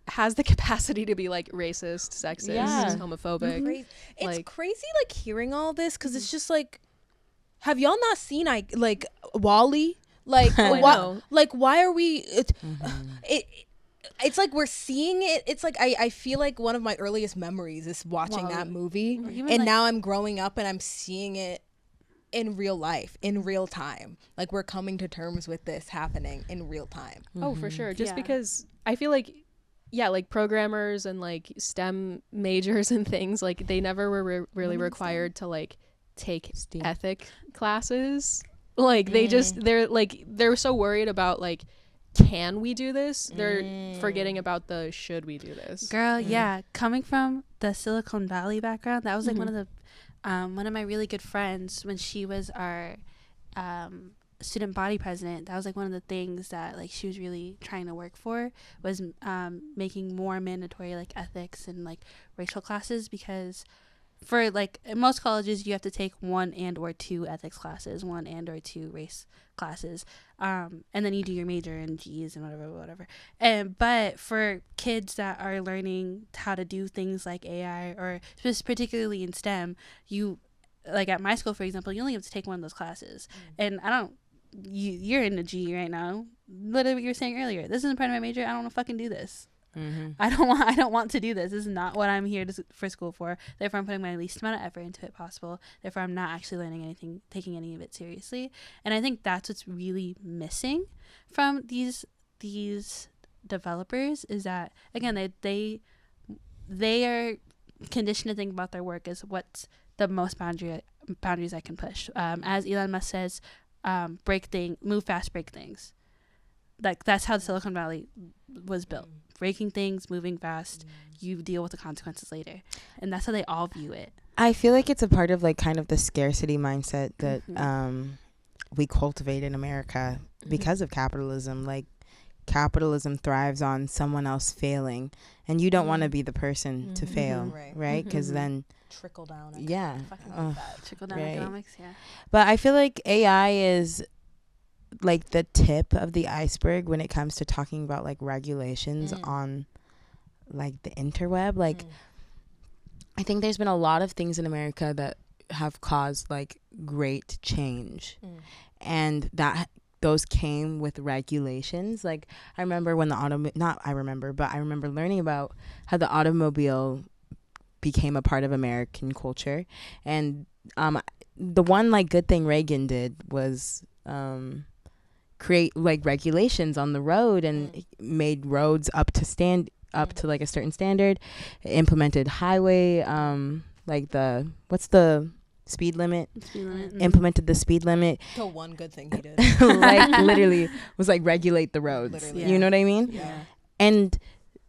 has the capacity to be like racist, sexist, homophobic. It's crazy like hearing all this, because it's just like, have y'all not seen like Wall-E? Like why are we it's like we're seeing it. It's like I feel like one of my earliest memories is watching that movie, and like, now I'm growing up and I'm seeing it in real life, in real time. Like we're coming to terms with this happening in real time. Oh, for sure. Just because I feel like like programmers and like STEM majors and things, like they never were really required to like take ethic classes. Like they're so worried about like, can we do this? They're forgetting about the should we do this. Girl, coming from the Silicon Valley background, that was like one of my really good friends, when she was our student body president, that was like one of the things that like she was really trying to work for, was making more mandatory like ethics and like racial classes, because for like in most colleges you have to take 1 and or 2 ethics classes, 1 and or 2 race classes, and then you do your major in G's and whatever. But for kids that are learning how to do things like AI, or just particularly in STEM, you like at my school, for example, you only have to take 1 of those classes. And you're in a G right now, literally what you were saying earlier, this isn't part of my major, I don't want to fucking do this. I don't want to do this. This is not what I'm here for school for. Therefore, I'm putting my least amount of effort into it possible. Therefore, I'm not actually learning anything, taking any of it seriously. And I think that's what's really missing from these developers, is that, again, they are conditioned to think about their work as what's the most boundaries I can push. As Elon Musk says, move fast, break things. Like that's how Silicon Valley was built. Breaking things, moving fast, you deal with the consequences later. And that's how they all view it. I feel like it's a part of like kind of the scarcity mindset that we cultivate in America because of capitalism. Like capitalism thrives on someone else failing, and you don't want to be the person to fail, Right. right? Because then, Trickle down. yeah. Fucking hate that. Trickle down Right. economics, yeah. But I feel like AI is like the tip of the iceberg when it comes to talking about like regulations on like the interweb. Like, I think there's been a lot of things in America that have caused like great change, and that those came with regulations. Like, I remember when I remember learning about how the automobile became a part of American culture, and the one like good thing Reagan did was create like regulations on the road, and made roads up to like a certain standard, implemented highway like what's the speed limit, implemented the speed limit. The one good thing he did. Like literally was like regulate the roads. Literally. You know what I mean? Yeah. And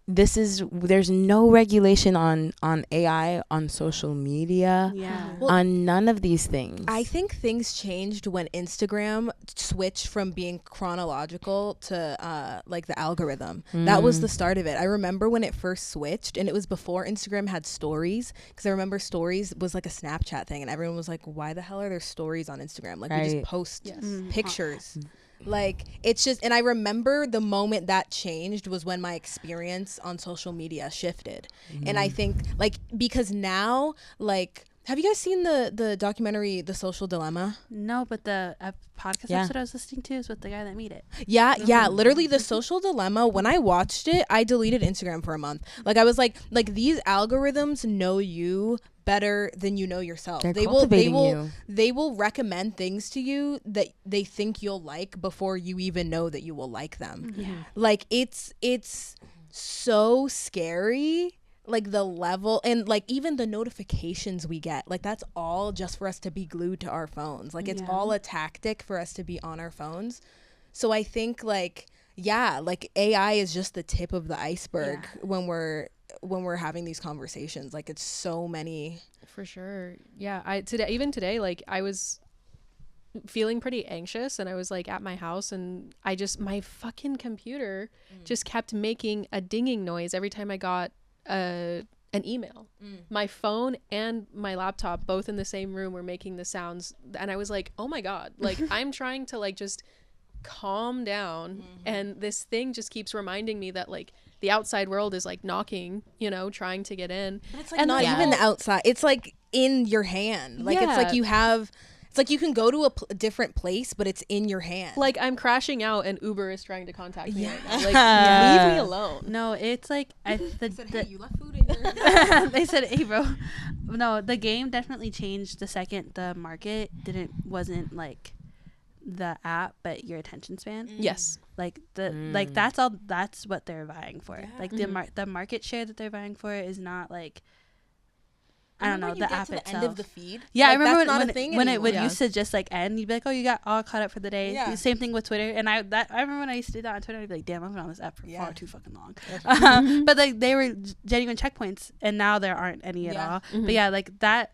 there's no regulation on AI, on social media, on none of these things. I think things changed when Instagram switched from being chronological to like the algorithm. That was the start of it. I remember when it first switched, and it was before Instagram had stories, because I remember stories was like a Snapchat thing, and everyone was like, why the hell are there stories on Instagram? Like, we just post pictures. Like, it's just, and I remember the moment that changed was when my experience on social media shifted. And I think like, because now, like, have you guys seen the documentary The Social Dilemma? No, but the podcast episode I was listening to is with the guy that made it. Yeah, literally The Social Dilemma. When I watched it, I deleted Instagram for a month. Like, I was like these algorithms know you better than you know yourself. They will recommend things to you that they think you'll like before you even know that you will like them. Like, it's so scary, like the level, and like even the notifications we get, like that's all just for us to be glued to our phones. Like, it's all a tactic for us to be on our phones. So I think like AI is just the tip of the iceberg when we're having these conversations. Like, it's so many. For sure. Yeah. Today, like, I was feeling pretty anxious, and I was like at my house, and my fucking computer just kept making a dinging noise every time I got an email. My phone and my laptop, both in the same room, were making the sounds, and I was like, oh my God, like I'm trying to like just calm down, and this thing just keeps reminding me that like the outside world is like knocking, trying to get in. But it's like not even the outside. It's like in your hand. Like, it's like it's like you can go to a different place, but it's in your hand. Like, I'm crashing out, and Uber is trying to contact me right now. Like, leave me alone. No, it's like They said, hey, you left food in your they said, hey, bro. No, the game definitely changed the second the market wasn't like the app, but your attention span. Yes. Like like that's what they're vying for. Like the market share that they're vying for is not like, I don't know, the app itself. End of the feed. Yeah, like, I remember when it would used to just like end, you'd be like, oh, you got all caught up for the day. The same thing with Twitter. And I remember when I used to do that on Twitter, I'd be like, damn, I've been on this app for far too fucking long. But like, they were genuine checkpoints, and now there aren't any at all. But yeah, like that,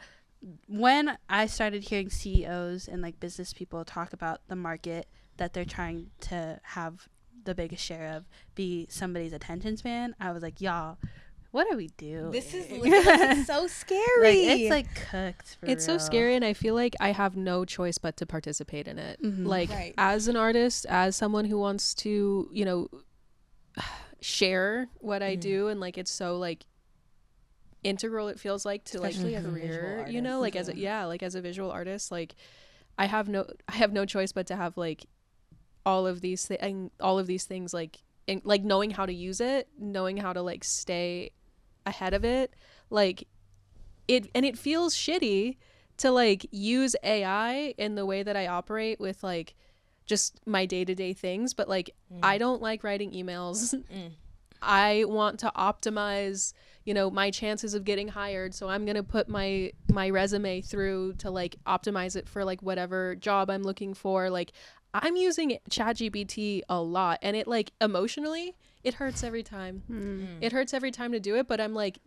when I started hearing CEOs and like business people talk about the market that they're trying to have the biggest share of be somebody's attention span, I was like, y'all, what are we doing? This is it's so scary. Like, it's like cooked. It's so scary, and I feel like I have no choice but to participate in it. Like, as an artist, as someone who wants to, share what I do, and like it's so like integral, it feels like, to like a career, like as a visual artist, like I have no choice but to have like all of these things like like knowing how to use it, knowing how to like stay ahead of it, like it feels shitty to like use AI in the way that I operate with like just my day-to-day things, but like I don't like writing emails. I want to optimize my chances of getting hired, so I'm gonna put my resume through to like optimize it for like whatever job I'm looking for. Like, I'm using ChatGPT a lot, and it like emotionally it hurts every time. It hurts every time to do it, but I'm like,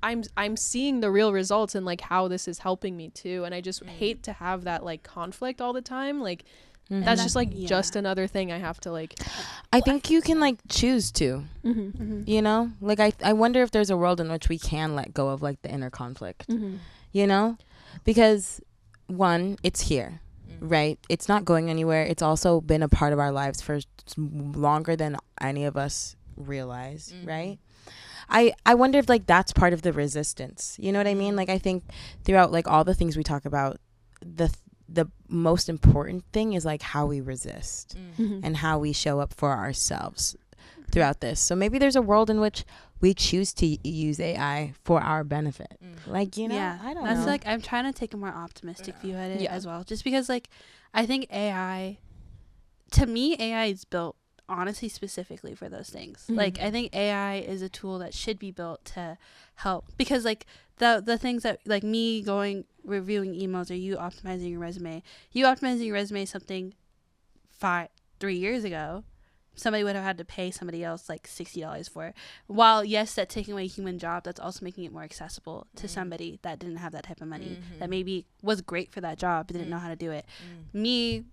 I'm seeing the real results and like how this is helping me too, and I just hate to have that like conflict all the time. Like, That's just like yeah. just another thing I have to like. I think you can like choose to, you know, like I wonder if there's a world in which we can let go of like the inner conflict, you know, because one, it's here, right? It's not going anywhere. It's also been a part of our lives for longer than any of us realize, right? I wonder if like that's part of the resistance, you know what I mean? Like I think throughout like all the things we talk about, the most important thing is like how we resist and how we show up for ourselves throughout this. So maybe there's a world in which we choose to use AI for our benefit. Like, you know, I don't know. That's like, I'm trying to take a more optimistic view at it as well. Just because like, I think to me, AI is built honestly specifically for those things. Like, I think AI is a tool that should be built to help, because like the things that like me reviewing emails, or you optimizing your resume, something 3 years ago, somebody would have had to pay somebody else like $60 for it. While yes, that's taking away a human job, that's also making it more accessible to somebody that didn't have that type of money, that maybe was great for that job but didn't know how to do it. Me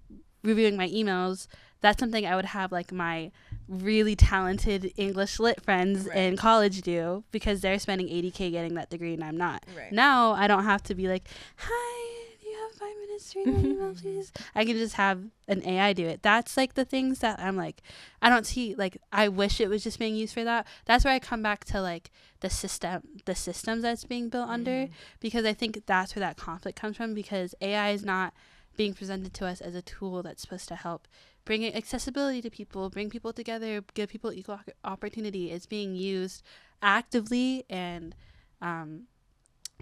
reviewing my emails, that's something I would have like my really talented English lit friends in college do, because they're spending $80K getting that degree and I'm not. Now I don't have to be like, hi, do you have 5 minutes to read my email, please? I can just have an AI do it. That's like the things that I'm like, I don't see, like, I wish it was just being used for that. That's where I come back to like the systems that's being built under, because I think that's where that conflict comes from, because AI is not being presented to us as a tool that's supposed to help bring accessibility to people, bring people together, give people equal opportunity. It's being used actively and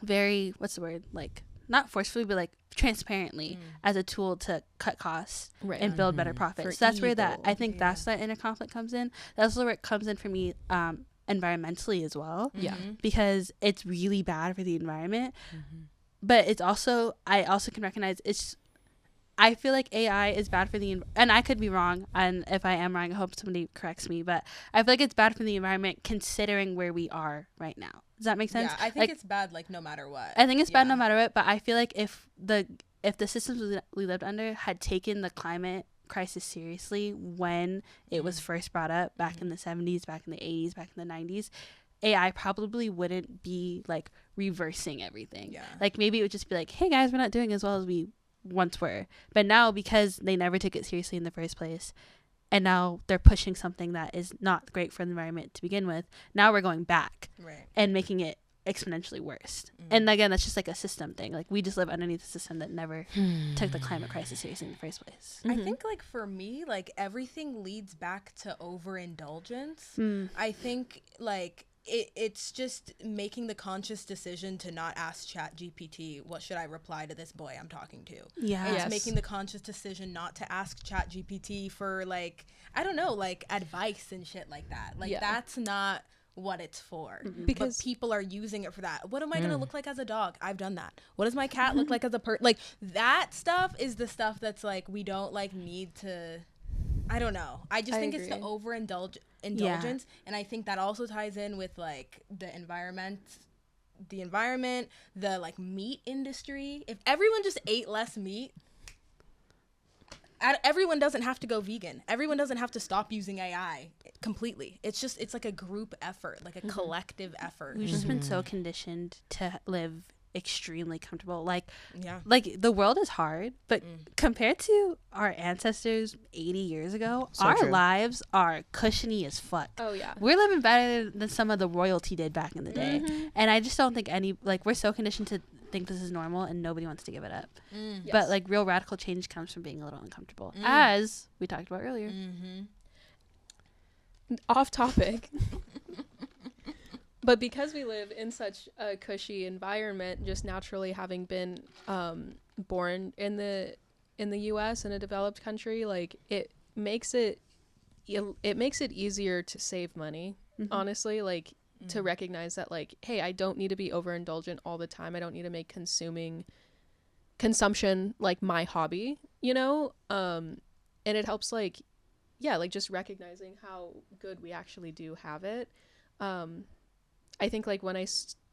very, what's the word, like not forcefully, but like transparently as a tool to cut costs and build better profits. So that's where that, I think that's that inner conflict comes in. That's where it comes in for me environmentally as well. Because it's really bad for the environment. But it's also, I also can recognize I feel like AI is bad for the and I could be wrong, and if I am wrong, I hope somebody corrects me, but I feel like it's bad for the environment considering where we are right now. Does that make sense? Yeah, I think it's bad like no matter what. I think it's bad no matter what, but I feel like if the systems we lived under had taken the climate crisis seriously when it was first brought up back in the 70s, back in the 80s, back in the 90s, AI probably wouldn't be like reversing everything. Like maybe it would just be like, hey guys, we're not doing as well as we once were. But now, because they never took it seriously in the first place, and now they're pushing something that is not great for the environment to begin with, now we're going back and making it exponentially worse. And again, that's just like a system thing. Like we just live underneath a system that never took the climate crisis seriously in the first place. I think like for me, like everything leads back to overindulgence. I think like it's just making the conscious decision to not ask ChatGPT, what should I reply to this boy I'm talking to? It's making the conscious decision not to ask ChatGPT for like, I don't know, like advice and shit like that. Like that's not what it's for. Because people are using it for that. What am I gonna look like as a dog? I've done that. What does my cat look like as a like that stuff is the stuff that's like we don't like need to, I don't know. I just think it's the overindulgence, and I think that also ties in with like the environment, the like meat industry. If everyone just ate less meat, everyone doesn't have to go vegan. Everyone doesn't have to stop using AI completely. It's like a group effort, like a collective effort. We've just been so conditioned to live extremely comfortable. Like the world is hard, but compared to our ancestors 80 years ago, our lives are cushiony as fuck. We're living better than some of the royalty did back in the day. And I just don't think we're so conditioned to think this is normal and nobody wants to give it up. But like real radical change comes from being a little uncomfortable, as we talked about earlier. Off topic. But because we live in such a cushy environment, just naturally having been born in the U.S. in a developed country, like it makes it easier to save money. Honestly, like to recognize that, like, hey, I don't need to be overindulgent all the time. I don't need to make consumption like my hobby, you know. And it helps, like, just recognizing how good we actually do have it. I think like when I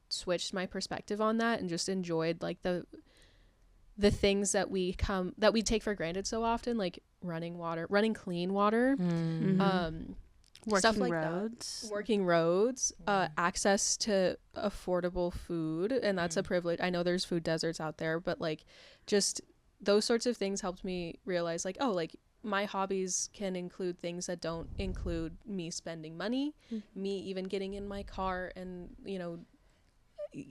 switched my perspective on that and just enjoyed like the things that we take for granted so often, like running clean water, Working stuff like roads. working roads, access to affordable food, and that's a privilege. I know there's food deserts out there, but like just those sorts of things helped me realize like, oh, like my hobbies can include things that don't include me spending money, me even getting in my car and, you know,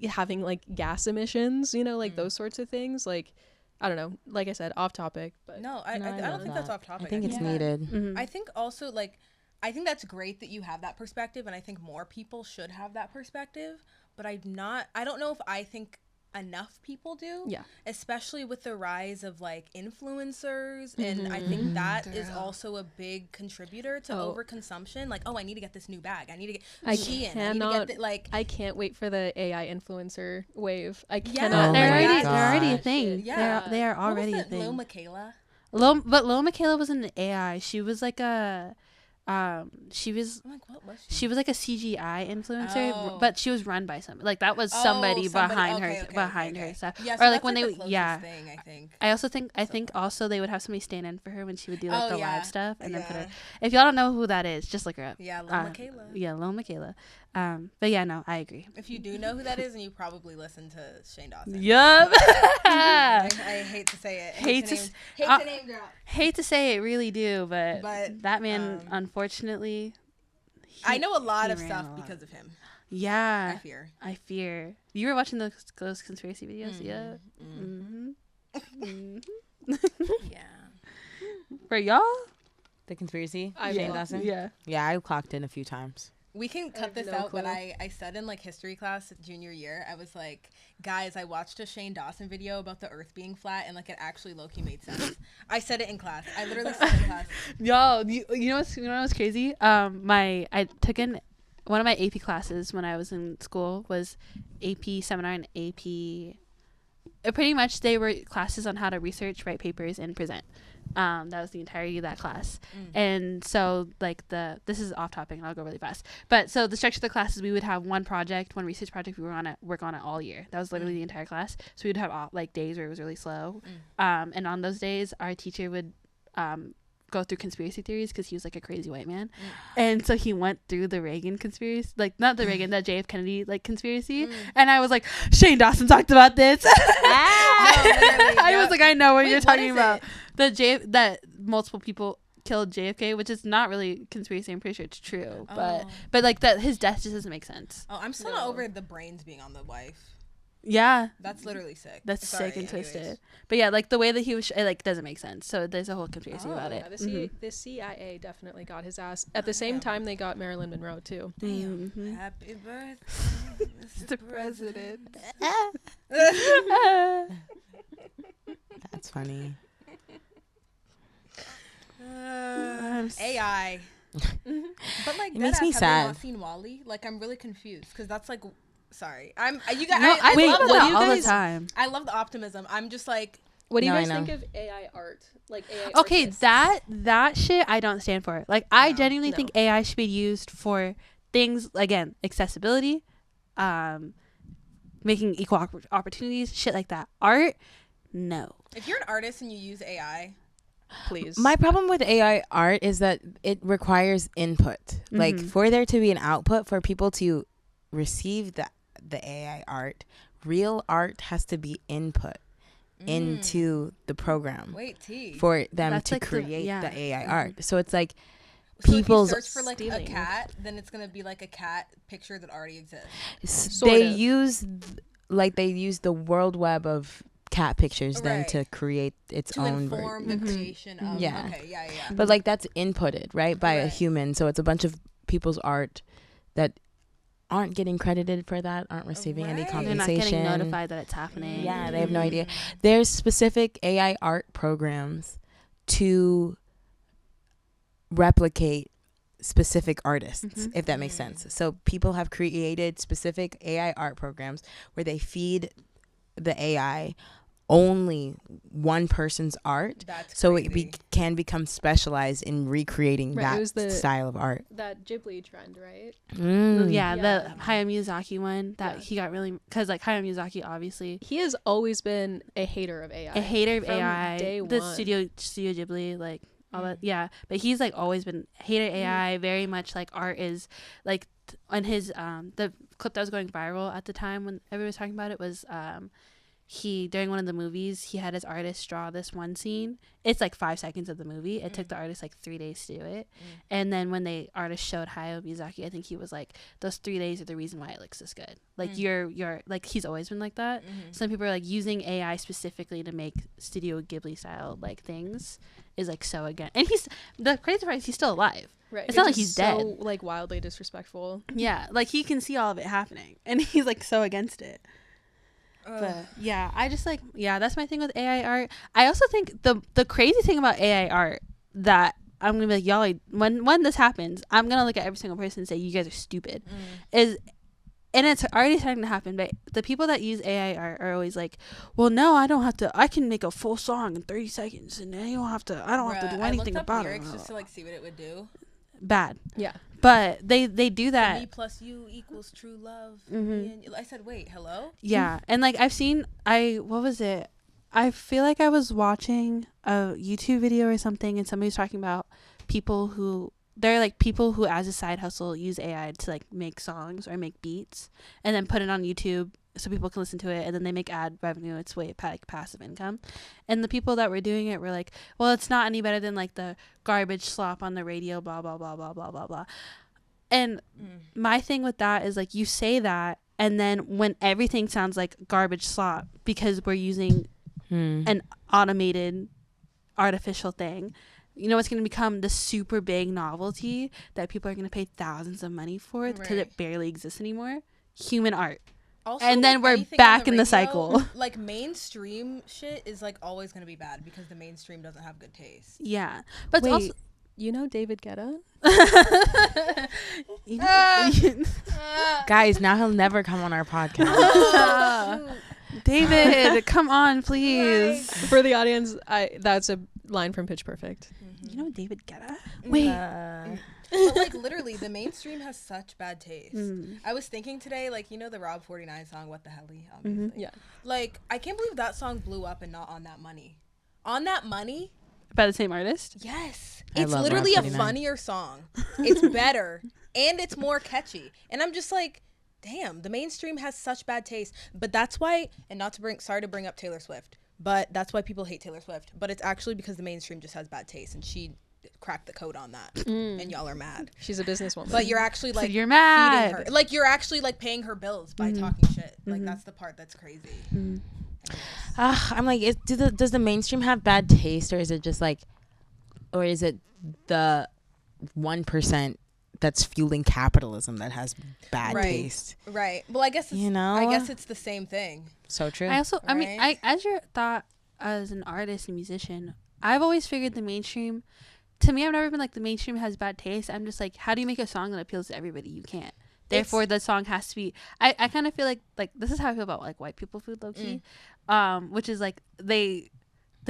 having like gas emissions, you know, like those sorts of things. Like, I don't know, like I said, off topic, but No, I don't think that's off topic. I think it's needed. I think also like I think that's great that you have that perspective, and I think more people should have that perspective, but I don't know if I think enough people do. Yeah. Especially with the rise of like influencers, and I think that is also a big contributor to overconsumption. Like, oh, I need to get this new bag. I need to get Shein. I need to get like I can't wait for the AI influencer wave. I Yeah. cannot. Oh They're my already, God. they're already a thing. Yeah. They are What already was a it, Lil thing. Michaela? But Lil Michaela wasn't an AI. She was like a she was I'm like, what was she? she was like a CGI influencer, Oh. but she was run by somebody. Like that was somebody behind her her stuff. Yeah, or so like that's when like they the closest yeah. thing, I think. I think also they would have somebody stand in for her when she would do like Oh, the yeah. live stuff and then put Yeah. her. If y'all don't know who that is, just look her up. Yeah, Lil Michaela. Yeah, Lil Michaela. But yeah, no, I agree. If you do know who that is, and you probably listen to Shane Dawson. Yup. I hate to say it. Hate to name drop. Hate to say it, really do, but that man, um, unfortunately, I know a lot he of ran stuff a lot. because of him. Yeah, I fear. You were watching those conspiracy videos, yeah. Yeah. For y'all, The conspiracy. I Shane will. Dawson. yeah. Yeah, I clocked in a few times. We can cut have this no out, but clue. I said in like history class junior year, I was like, guys, I watched a Shane Dawson video about the earth being flat, and like it actually low-key made sense. I said it in class. I literally said it in class. Y'all, you know what's crazy? I took in one of my AP classes when I was in school was AP seminar and AP. Pretty much they were classes on how to research, write papers, and present. That was the entirety of that class. And so like this is off topic and I'll go really fast. But so the structure of the class is we would have one research project we were gonna work on it all year. That was literally the entire class. So we'd have all, like days where it was really slow. And on those days our teacher would go through conspiracy theories because he was like a crazy white man. And so he went through the Reagan conspiracy, like not the Reagan, the JF Kennedy like conspiracy. And I was like, Shane Dawson talked about this. I was like, I know what you're talking about. That multiple people killed JFK, which is not really conspiracy. I'm pretty sure it's true, but like that his death just doesn't make sense. Oh, I'm still not over the brains being on the wife. Yeah, That's literally sick. that's Sorry, sick and anyways. twisted. But yeah, like the way that he was, it like doesn't make sense. So there's a whole conspiracy about it. Yeah, the CIA definitely got his ass. At the same time, they got Marilyn Monroe too. Happy birthday, Mr. President. That's funny. AI. But like, It makes me have sad. you not seen Wall-E? Like, I'm really confused because that's like, sorry, you guys. No, I wait, love what the do you all the guys- time? I love the optimism. I'm just like, What do you No, I guys know. think of AI art? Like AI Okay, artists? that shit I don't stand for. Like I genuinely No. think AI should be used for things again, accessibility, making equal opportunities, shit like that. Art, no. if you're an artist and you use AI, please. My problem with AI art is that it requires input. Like for there to be an output for people to receive the AI art, real art has to be input into the program wait, T. for them That's to like the- create yeah. the AI art. So it's like So people's if you search for like a stealing. cat, then it's gonna be like a cat picture that already exists. Sort they of. use the world web of cat pictures then Right. to create its To own inform the creation of. Yeah. Okay, yeah. But like that's inputted right by a Right. human, so it's a bunch of people's art that aren't getting credited for that, aren't receiving any Right. They're not compensation. getting notified that it's happening. Yeah, they have no idea. There's specific AI art programs to replicate specific artists, if that makes sense. So people have created specific AI art programs where they feed the AI only one person's art, That's so crazy. it can become specialized in recreating Right, it was that the- style of art. that Ghibli trend, right? Yeah, Yeah. the Hayao Miyazaki one that Yeah. he got really because like Hayao Miyazaki obviously He has always been a hater of AI. a hater of From AI. day The one. Studio Ghibli like all that. Yeah, but he's like always been hated AI very much. Like art is like on his the clip that was going viral at the time when everyone was talking about it was he during one of the movies he had his artist draw this one scene. It's like 5 seconds of the movie. It took the artist like 3 days to do it, and then when the artist showed Hayao Miyazaki, I think he was like, those 3 days are the reason why it looks this good. Like you're like, he's always been like that. Some people are like using AI specifically to make Studio Ghibli style like things is like so again, and he's the crazy part is he's still alive. Right. It's not like he's dead. So like wildly disrespectful. Yeah, like he can see all of it happening, and he's like so against it. But yeah, I just like, yeah, that's my thing with AI art. I also think the crazy thing about AI art that I'm gonna be like, y'all, when this happens, I'm gonna look at every single person and say, you guys are stupid. Is, and it's already starting to happen, but the people that use AI art are always like, well, no, I don't have to, I can make a full song in 30 seconds and I don't have to do anything about it. Just to like see what it would do. Bad. Yeah. But they do that. Me plus you equals true love. I said, wait, hello? Yeah. And like I've seen, what was it? I feel like I was watching a YouTube video or something and somebody was talking about people who, they're like people who as a side hustle use AI to like make songs or make beats and then put it on YouTube so people can listen to it, and then they make ad revenue. It's way like passive income. And the people that were doing it were like, well, it's not any better than like the garbage slop on the radio, blah blah blah blah blah blah blah. And my thing with that is like, you say that, and then when everything sounds like garbage slop because we're using an automated artificial thing, you know, it's going to become the super big novelty that people are going to pay thousands of money for because it barely exists anymore. Human art. Also, and then we're back in the cycle. Like mainstream shit is like always going to be bad because the mainstream doesn't have good taste. Yeah. But wait, also, you know David Guetta? Guys, now he'll never come on our podcast. David, come on, please. For the audience, that's a line from Pitch Perfect. You know David Guetta? Wait. But like literally the mainstream has such bad taste. I was thinking today, like, you know the Rob 49 song, What the Helly, obviously. Yeah. Like, I can't believe that song blew up and not On That Money. On That Money? By the same artist? Yes. I It's love literally Rob a 49. funnier song. It's better and it's more catchy. And I'm just like, damn, the mainstream has such bad taste. But that's why, and sorry to bring up Taylor Swift, but that's why people hate Taylor Swift. But it's actually because the mainstream just has bad taste and she cracked the code on that, and y'all are mad. She's a businesswoman. But you're actually like, you're mad. feeding her. Like you're actually like paying her bills by talking shit. Like that's the part that's crazy. I'm like, does the mainstream have bad taste, or is it just like, or is it the 1% that's fueling capitalism that has bad taste? Right. Well, I guess it's, I guess it's the same thing. So true. I also, I mean, Right? as your thought as an artist and musician, I've always figured the mainstream, to me, I've never been like the mainstream has bad taste. I'm just like, how do you make a song that appeals to everybody? You can't. Therefore, the song has to be. I kind of feel like this is how I feel about like white people food, low key, which is like they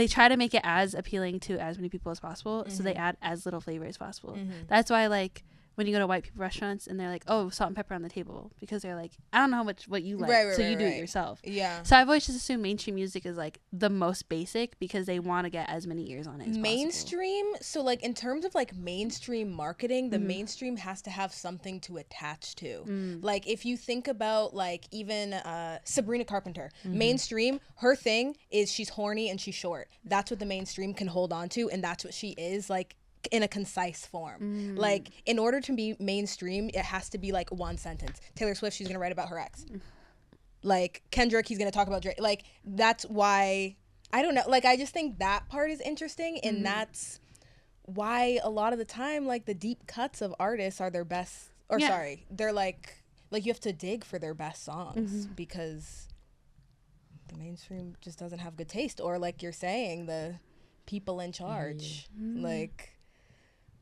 try to make it as appealing to as many people as possible, so they add as little flavor as possible. That's why like when you go to white people restaurants and they're like, oh, salt and pepper on the table, because they're like, I don't know what you like, so you do it yourself. Yeah. So I've always just assumed mainstream music is like the most basic because they want to get as many ears on it as Mainstream, so like in terms of like mainstream marketing, the mainstream has to have something to attach to. Like if you think about like even Sabrina Carpenter, mainstream, her thing is she's horny and she's short. That's what the mainstream can hold on to, and that's what she is, like in a concise form. Like in order to be mainstream, it has to be like one sentence. Taylor Swift, she's gonna write about her ex. Like Kendrick, he's gonna talk about Drake. Like that's why, I don't know, like I just think that part is interesting, and that's why a lot of the time like the deep cuts of artists are their best, or sorry, they're like you have to dig for their best songs because the mainstream just doesn't have good taste, or like you're saying, the people in charge, like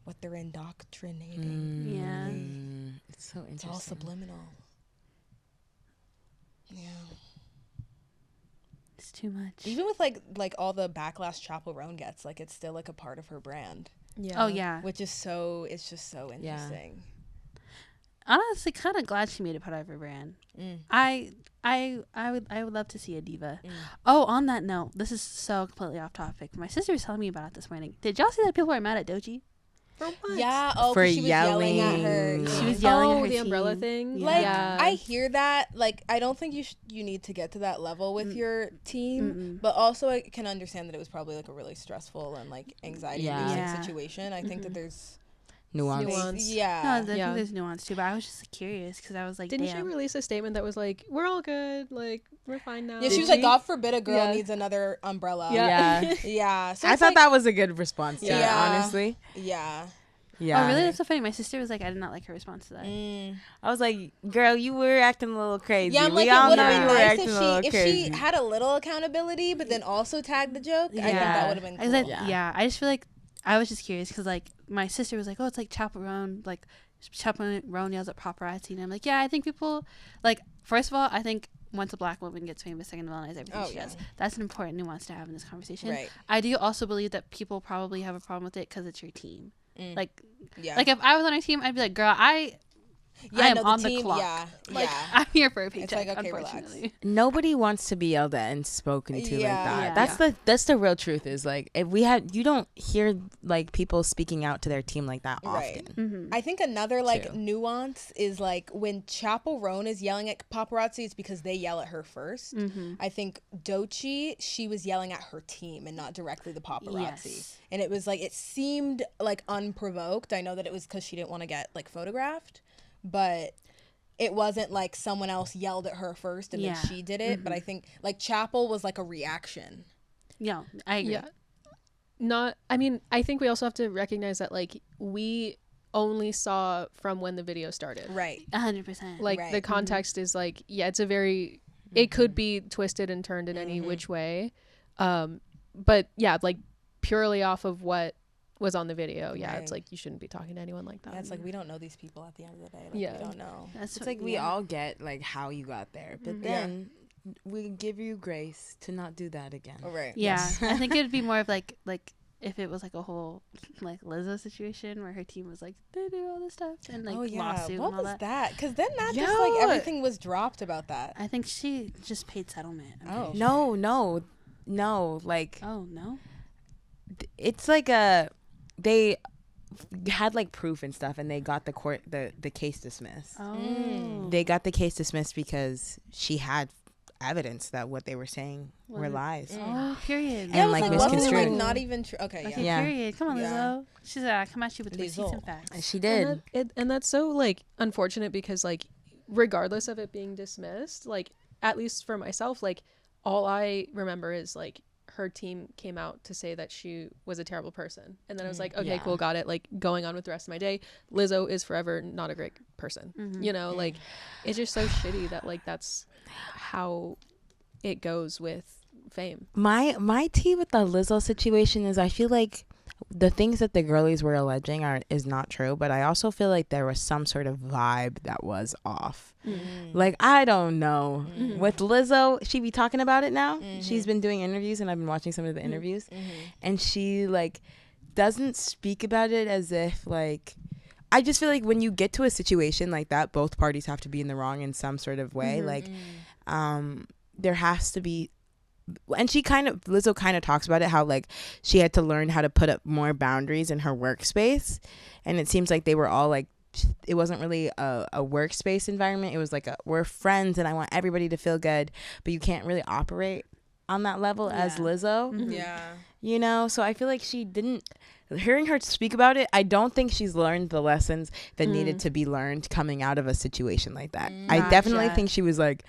what they're indoctrinating. It's so interesting. It's all subliminal. Yeah. It's too much. Even with like all the backlash Chappell Roan gets, like it's still like a part of her brand. Yeah. Oh yeah. Which is so, it's just so interesting. honestly kind of glad she made it part of her brand. I would love to see a diva. Oh, on that note, this is so completely off topic. My sister was telling me about it this morning. Did y'all see that people are mad at Doechii? For what? Yeah. For 'cause she was yelling at her. yelling. She was yelling at her the team. umbrella thing. Yeah. Like, Yeah. I hear that. Like, I don't think you need to get to that level with your team. But also, I can understand that it was probably like a really stressful and like anxiety-inducing Yeah. situation. I think that there's Nuance. Yeah. No, I think there's nuance too, but I was just like, curious because I was like, Didn't she damn. release a statement that was like, "We're all good, like we're fine now"? Yeah, she Did was like, she? God forbid a girl Yeah. needs another umbrella. Yeah. Yeah. So I it's thought like, that was a good response to it, Yeah. honestly. Yeah. Yeah. Oh, really? That's so funny. My sister was like, I did not like her response to that. I was like, girl, you were acting a little crazy. Yeah, I'm like, we it all would know have you been were nice acting a little if she crazy. had a little accountability, but then also tagged the joke. I think that would have been I cool. was like, I just feel like I was just curious because like my sister was like, oh, it's like chaperone, yells at paparazzi, and I'm like, yeah, I think people like. First of all, I think once a black woman gets famous, they're gonna villainize everything she does. That's an important nuance to have in this conversation. Right. I do also believe that people probably have a problem with it because it's your team. Like, Yeah. like if I was on her team, I'd be like, girl, I am on the clock. Yeah. Like, yeah. I'm here for a It's paycheck. like, okay, relax. Unfortunately. Nobody wants to be yelled at and spoken to like Yeah. that. That's the real truth. Is like if you don't hear like people speaking out to their team like that Right. often. I think another like Too. nuance is like when Chapel Roan is yelling at paparazzi, it's because they yell at her first. I think Doechii, she was yelling at her team and not directly the paparazzi. Yes. And it was like, it seemed like unprovoked. I know that it was because she didn't want to get like photographed, but it wasn't like someone else yelled at her first and then she did it. But I think like Chapel was like a reaction. Yeah, I agree. Yeah. I think we also have to recognize that like we only saw from when the video started. Right. 100%. Like the context is like, it's a very, it could be twisted and turned in any which way. But yeah, like purely off of what was on the video. Yeah. Right. It's like, you shouldn't be talking to anyone like that. Yeah, it's like we don't know these people at the end of the day. Like, Yeah. we don't know. That's It's like we all get like how you got there, but then we give you grace to not do that again. Oh, right. Yeah, I think it'd be more of like if it was like a whole like Lizzo situation where her team was like they do all this stuff and like lawsuit What and all was that. that? Because then that just like everything was dropped about that. I think she just paid settlement. Oh. No, like Oh no. it's like they had like proof and stuff and they got the case dismissed. Oh. They got the case dismissed because she had evidence that what they were saying were lies. Oh, period. And, like, wasn't it, like misconstrued. not even true? Okay, Okay, yeah. period. Come on, Yeah. Lizzo. She's like, I come at you with receipts Lizzo. and facts. And she did. And that's so like unfortunate because like regardless of it being dismissed, like at least for myself, like all I remember is like her team came out to say that she was a terrible person, and then I was like, okay, Yeah. cool, got it. Like going on with the rest of my day, Lizzo is forever not a great person. You know, like it's just so shitty that like that's how it goes with fame. My tea with the Lizzo situation is I feel like the things that the girlies were alleging is not true, but I also feel like there was some sort of vibe that was off. Like, I don't know. With Lizzo, she be talking about it now. She's been doing interviews, and I've been watching some of the interviews, and she like doesn't speak about it as if like. I just feel like when you get to a situation like that, both parties have to be in the wrong in some sort of way. Like, there has to be. And Lizzo kind of talks about it, how like she had to learn how to put up more boundaries in her workspace. And it seems like they were all like, it wasn't really a workspace environment. It was like we're friends and I want everybody to feel good, but you can't really operate on that level as Lizzo. Yeah. You know, so I feel like hearing her speak about it, I don't think she's learned the lessons that needed to be learned coming out of a situation like that. I definitely think she was like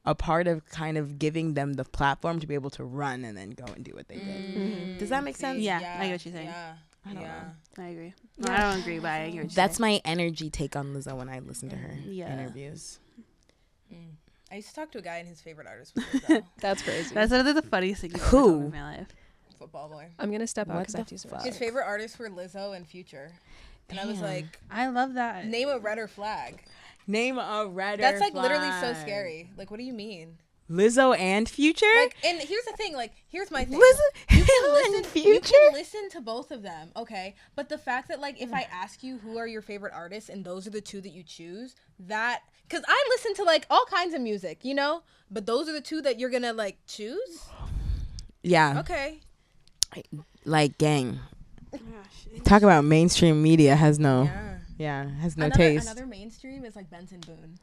a part of kind of giving them the platform to be able to run and then go and do what they did. Does that make sense? Yeah, I get what you're saying. Yeah. I don't know. I agree. Well, I don't agree, but I agree. What That's my energy take on Lizzo when I listen to her Yeah. interviews. I used to talk to a guy and his favorite artist was Lizzo. That's crazy. That's literally the funniest thing you've ever Who? told me in my life. Football boy. I'm gonna step out What because I the have to use the fuck? restroom. His favorite artists were Lizzo and Future. And I was like, I love that. name a redder flag. Name a red That's like literally so scary. Like, what do you mean? Lizzo and Future. Like, and here's the thing. Like, here's my thing. Lizzo You can and listen. Future. You can listen to both of them, okay? But the fact that like, if I ask you who are your favorite artists, and those are the two that you choose, that because I listen to like all kinds of music, you know, but those are the two that you're gonna like choose. Yeah. Okay. Like, gang. Talk about mainstream media has no. Yeah. Has no taste. Another mainstream is like Benson Boone.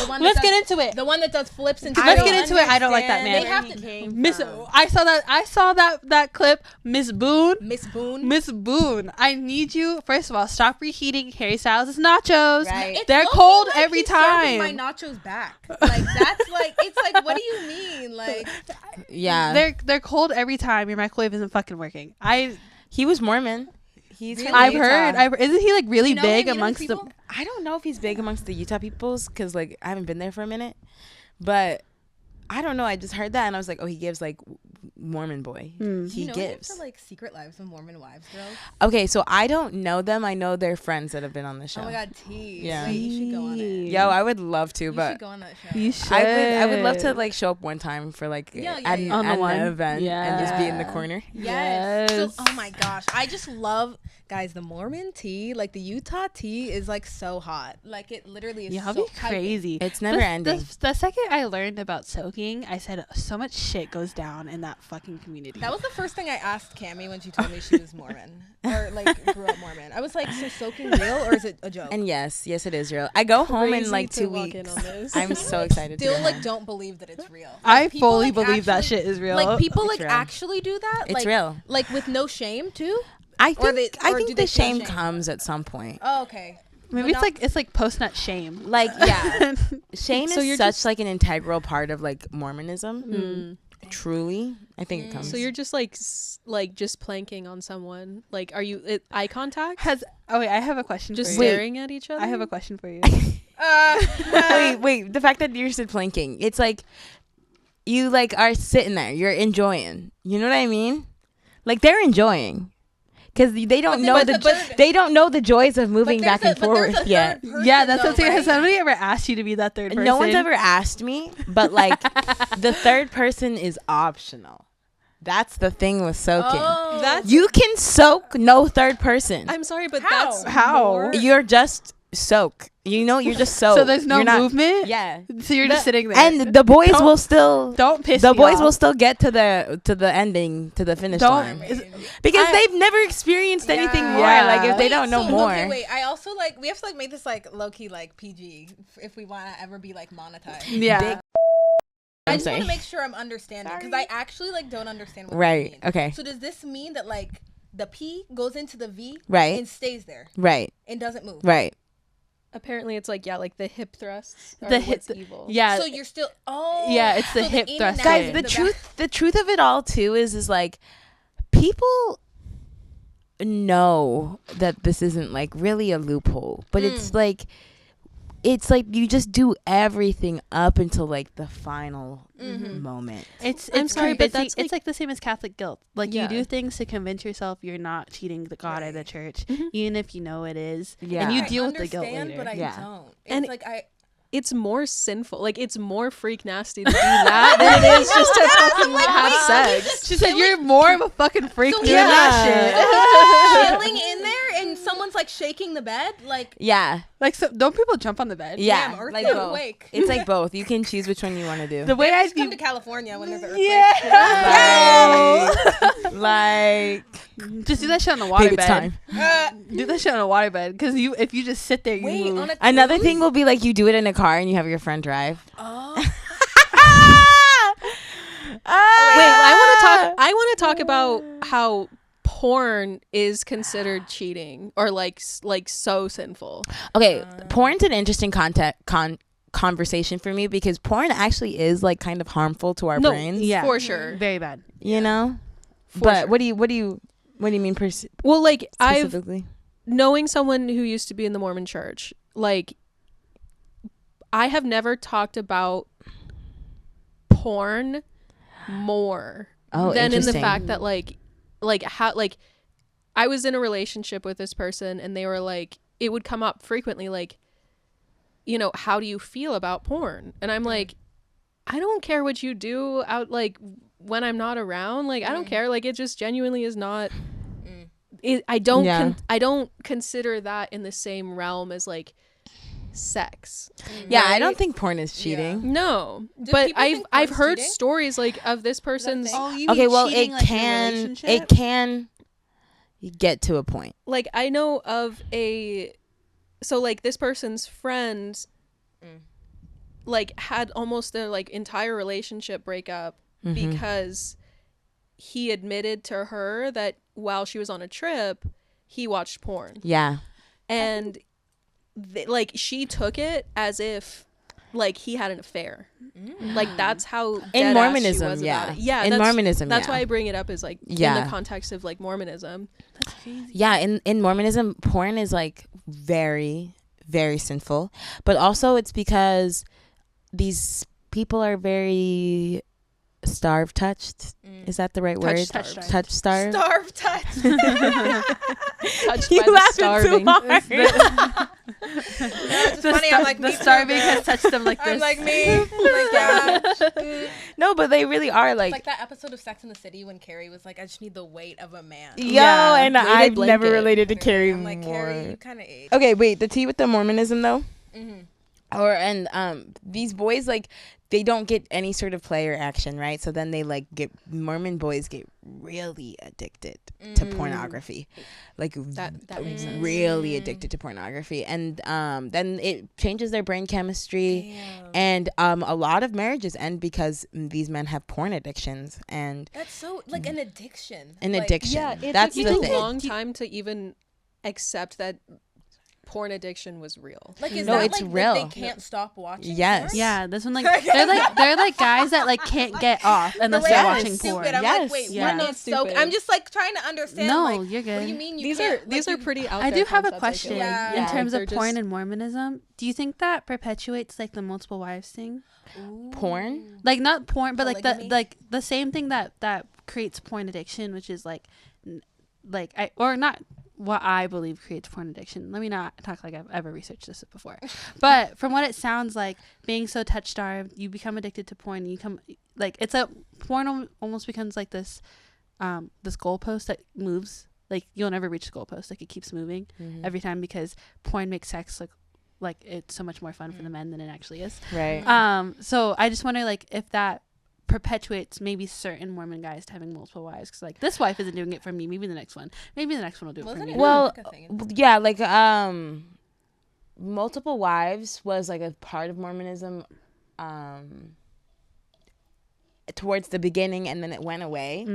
Let's get into it. The one that does flips and Let's get into it. I don't like that man. They have to Miss, I saw that clip. Miss Boone. Miss Boone. I need you. First of all, stop reheating Harry Styles' nachos. Right. They're It's cold like every he's serving time. my nachos back. Like that's like it's like what do you mean? Like Yeah. They're cold every time. Your microwave isn't fucking working. He was Mormon. He's Really? from I've Utah. heard. Isn't he like really You know big him? You know amongst these the? people? I don't know if he's big amongst the Utah peoples because like I haven't been there for a minute, but I don't know. I just heard that and I was like, oh, he gives like Mormon boy. He you know gives. For like Secret Lives of Mormon Wives, girls. Okay, so I don't know them. I know their friends that have been on the show. Oh my God, T. Yeah. Wait, you should go on it. Yo, I would love to, You but should go on that show. You should. I would love to like show up one time for like Yeah, at On the one. an event and just be in the Yeah. corner. Yes. So, Yes. oh my gosh, I just love guys. The Mormon tea, like the Utah tea, is like so hot. Like it literally is. Y'all so be crazy. It's never ending. The second I learned about soaking, I said so much shit goes down in that fucking community. That was the first thing I asked Cammie when she told me she was Mormon or like grew up Mormon. I was like, so soaking real or is it a joke? And yes, it is real. I go home in Crazy like to 2 walk in weeks. on this. I'm so excited. to Still go like home. don't believe that it's real. I Like, people, fully like, believe that actually- shit is real. Like people It's like real. actually do that. It's like, real. Like with no shame too. I Or think they- or do the they feel shame shame? comes at some point. Oh, okay. Maybe But it's like post nut shame. Like yeah, shame So is you're such just- like an integral part of like Mormonism. Mm. Truly, I think it comes. So you're just like just planking on someone. Like, are you eye contact? Wait, I have a question Just for you. staring at each other. I have a question for you. wait. The fact that you're still planking, it's like you like are sitting there. You're enjoying. You know what I mean? Like they're enjoying. Because they don't know they don't know the joys of moving back and forth yet. Yeah, that's what I'm saying. Has somebody ever asked you to be that third person? No one's ever asked me, but like the third person is optional. That's the thing with soaking. Oh, That's. You can soak no third person. I'm sorry, but How? that's How? more- You're just soak. You know, you're just soak. So there's no You're not- movement. Yeah. So you're just sitting there. And the boys will still don't piss the me boys off. will still get to the ending, to the finish line. Because they've never experienced anything more. Yeah. Like if they don't know more. Okay, wait. I also like we have to like make this like low key like PG if we want to ever be like monetized. Yeah. Big- I I'm just want sorry. to make sure I'm understanding because I actually like don't understand what Right. you mean. Okay. So does this mean that like the P goes into the V Right. and stays there Right. and doesn't move? Right. Apparently, it's like like the hip thrusts. Are The hip- what's evil. Yeah. So you're still Yeah, it's the so hip in thrust and out thing. Guys, is the truth of it all too is like people know that this isn't like really a loophole, but it's like you just do everything up until like the final moment. I'm sorry, but but that's it's like the same as Catholic guilt. Like Yeah. you do things to convince yourself you're not cheating the God or the church, even if you know it is. Yeah. And you I deal with the guilt understand, later. but I Yeah. don't. It's And like It's more sinful. Like it's more freak nasty to do that than it is just to fucking have sex. She said you're more of a fucking freak So doing yeah. that shit. chilling in there and someone's like shaking the bed like Yeah. Like, so don't people jump on the bed? Yeah. damn, Earth Like is both. awake. It's like both. You can choose which one you want to do. The way I Just come to California when there's an earthquake. Like just do that shit on the water babe, it's bed. time. Do that shit on a water bed because if you just sit there, you Wait, move. on a Another cruise? thing will be like you do it in a car and you have your friend drive. Oh. Wait, I want to talk about how porn is considered cheating or like so sinful. Okay, porn's an interesting conversation for me because porn actually is like kind of harmful to our No, brains. Yeah, for sure. very bad. You know? For But sure. what do you mean Well, like specifically? knowing someone who used to be in the Mormon church, like I have never talked about porn more Oh, than in the interesting. fact that like how like I was in a relationship with this person and they were like it would come up frequently like, you know, how do you feel about porn? And I'm like, I don't care what you do out like when I'm not around. Like I don't care. Like it just genuinely is not. I don't. Yeah. I don't consider that in the same realm as like sex. Yeah, I right? don't think porn is cheating. No, Do but people think I've porn's heard cheating? stories like of this person's. Oh, you Okay, mean well, cheating, it like, your can relationship? get to a point. Like I know of so like this person's friend like had almost their like entire relationship break up because he admitted to her that while she was on a trip he watched porn, Yeah. and like she took it as if like he had an affair. Like that's how In dead ass Mormonism, she was yeah. about it. Yeah, In Mormonism, that's yeah. why I bring it up is like in Yeah. the context of like Mormonism. That's crazy. Yeah, in Mormonism, porn is like very, very sinful. But also it's because these people are very starved touched. Is that the right word? Touch-starved. Touch starved. Starve touch. Touched You by the laughing starving. too hard. It's funny. I'm like the me too, starving girl. has touched them like this. I'm like me. Like yeah. No, but they really are It's like, like that episode of Sex and the City when Carrie was like, I just need the weight of a man. yo, Yeah, and weighted I've blanket. never related to Carrie I'm like, more. Carrie, you kind of ate. Okay, wait, the tea with the Mormonism though, Mm-hmm. these boys like they don't get any sort of play or action, right? So then they like Mormon boys get really addicted to pornography, like That makes sense. really addicted to pornography, and then it changes their brain chemistry, and a lot of marriages end because these men have porn addictions and That's so like an addiction. an Like, addiction. Yeah, it That's took the me a thing. long time to even accept that porn addiction was real. Like is No, that it's like real. They can't stop watching. Yes. porn? Yeah, this one they're like guys that like can't get off unless The way they're that's watching stupid. porn. I'm Yes. like, wait, Yeah. what Not is so? stupid. I'm just like trying to understand. No, like, you're What good. do you mean you These can't? are these like, are pretty out I there do have a concepts, I feel question like. Yeah. in Yeah. terms They're of porn just- and Mormonism. Do you think that perpetuates like the multiple wives thing? Porn. Like not porn, but Polygamy? like the same thing that creates porn addiction, which is like not what I believe creates porn addiction. Let me not talk like I've ever researched this before. But from what it sounds like, being so touch starved, you become addicted to porn. You come like porn almost becomes like this goalpost that moves. Like you'll never reach the goalpost. Like it keeps moving every time because porn makes sex like it's so much more fun for the men than it actually is. Right. So I just wonder like if that perpetuates maybe certain Mormon guys to having multiple wives because like this wife isn't doing it for me, maybe the next one will do it for Wasn't me. it Well, like a thing? yeah, like multiple wives was like a part of Mormonism towards the beginning, and then it went away.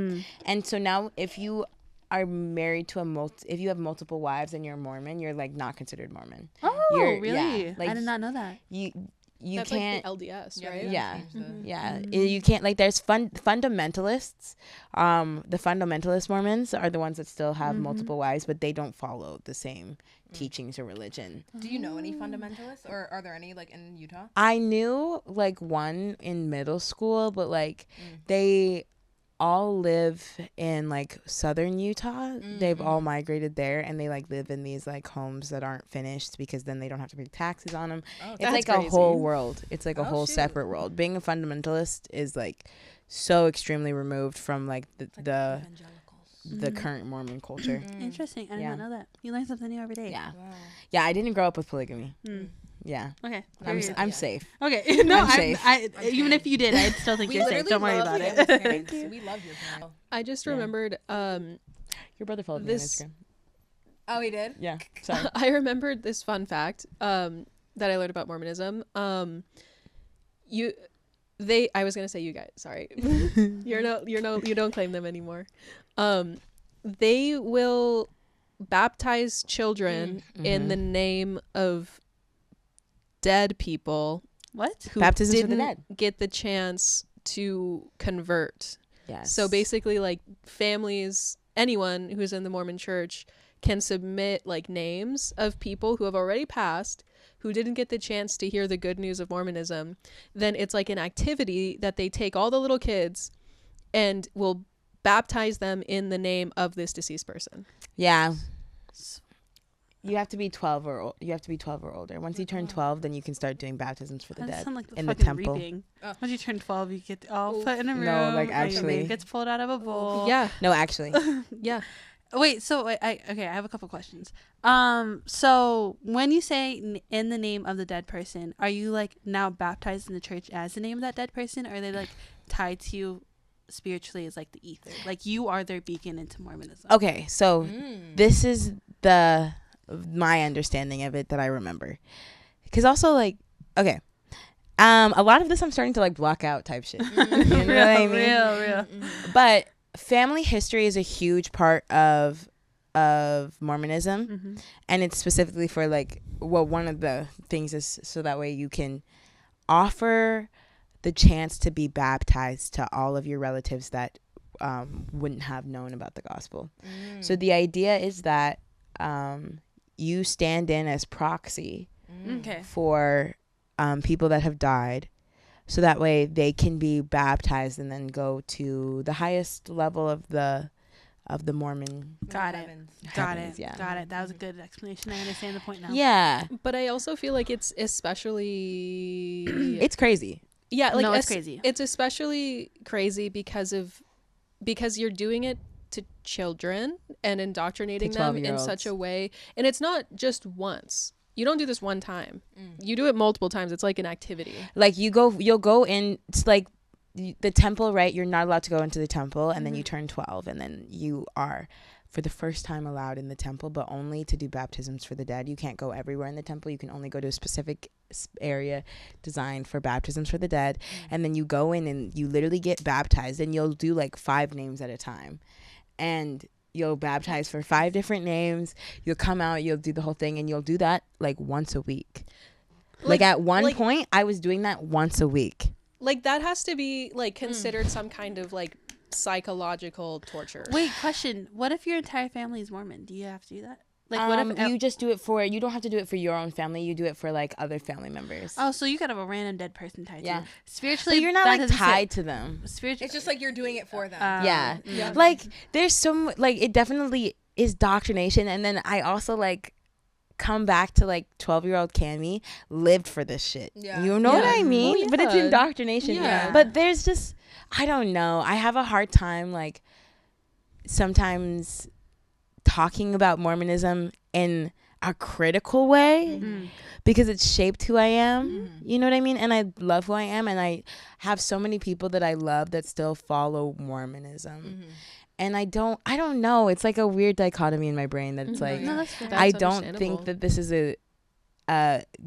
And so now if you are married to if you have multiple wives and you're Mormon, you're like not considered Mormon. Oh, You're- really? yeah, like, I did not know that. You That's can't like the LDS, right? yeah. Mm-hmm. Yeah, you can't like. There's fundamentalists. The fundamentalist Mormons are the ones that still have multiple wives, but they don't follow the same teachings or religion. Do you know any fundamentalists, or are there any like in Utah? I knew like one in middle school, but like they all live in like southern Utah. They've all migrated there, and they like live in these like homes that aren't finished because then they don't have to pay taxes on them. It's that's like crazy. a whole world. It's like a whole shoot. separate world. Being a fundamentalist is like so extremely removed from like the current Mormon culture. Interesting. I did Yeah. not know that. You learn something new every day. Yeah, yeah. I didn't grow up with polygamy. Yeah, Okay. I'm safe. Okay. No, I'm safe. even if you did, I'd still think We you're safe. literally Don't worry love about your it. parents. We love your parents. I just remembered Your brother followed This- me on Instagram. Oh, he did. Yeah, sorry. I remembered this fun fact that I learned about Mormonism. I was gonna say you guys. Sorry, you don't claim them anymore. They will baptize children in the name of dead people What? who Baptism for the didn't dead. get the chance to convert. Yes. So basically, like families, anyone who's in the Mormon church can submit like names of people who have already passed who didn't get the chance to hear the good news of Mormonism. Then it's like an activity that they take all the little kids and will baptize them in the name of this deceased person. Yeah. You have to be 12 you have to be 12 or older. Once you turn 12, then you can start doing baptisms for the That dead sounds like the in the fucking temple. reaping. Once you turn 12, you get all put in a room. No, like, and actually. it gets pulled out of a bowl. Yeah. No, actually. Yeah. Wait, so I have a couple questions. So when you say in the name of the dead person, are you like now baptized in the church as the name of that dead person, or are they like tied to you spiritually as like the ether? Like you are their beacon into Mormonism. Okay, so this is my understanding of it that I remember. Because also, like, okay, a lot of this I'm starting to like block out type shit. You know what I mean? Real. But family history is a huge part of Mormonism, and it's specifically for like, well, one of the things is so that way you can offer the chance to be baptized to all of your relatives that wouldn't have known about the gospel. So the idea is that you stand in as proxy for people that have died, so that way they can be baptized and then go to the highest level of the Mormon. Got it. Yeah. Got it. That was a good explanation. I understand the point now. Yeah. But I also feel like it's especially It's crazy. yeah, like No, it's crazy. It's especially crazy because you're doing it to children and indoctrinating To them in 12-year-olds. such a way, and it's not just once. You don't do this one time. You do it multiple times. It's like an activity. Like you'll go in. It's like the temple, right? You're not allowed to go into the temple, and then you turn 12, and then you are for the first time allowed in the temple, but only to do baptisms for the dead. You can't go everywhere in the temple. You can only go to a specific area designed for baptisms for the dead, and then you go in and you literally get baptized, and you'll do like 5 names at a time, and you'll baptize for 5 different names. You'll come out, you'll do the whole thing, and you'll do that like once a week. Like at one point, I was doing that once a week. Like that has to be like considered some kind of like psychological torture. Wait, question. What if your entire family is Mormon? Do you have to do that? Like, what if you just do it for, you don't have to do it for your own family. You do it for like other family members. Oh, so you could have a random dead person tied to Yeah. you. Spiritually, But you're not that like doesn't sit- tied to them. Spiritually, It's just like you're doing it for them. Yeah. Yeah. Like there's some, like it definitely is doctrination. And then I also like come back to like 12-year-old Cammy lived for this shit. Yeah. You know Yeah. what I mean? Oh, But it's yeah. indoctrination. Yeah. But there's just, I don't know. I have a hard time like sometimes talking about Mormonism in a critical way because it's shaped who I am. You know what I mean? And I love who I am, and I have so many people that I love that still follow Mormonism. And I don't know. It's like a weird dichotomy in my brain that it's like, No, that's fair. I That's don't understandable. think that this is a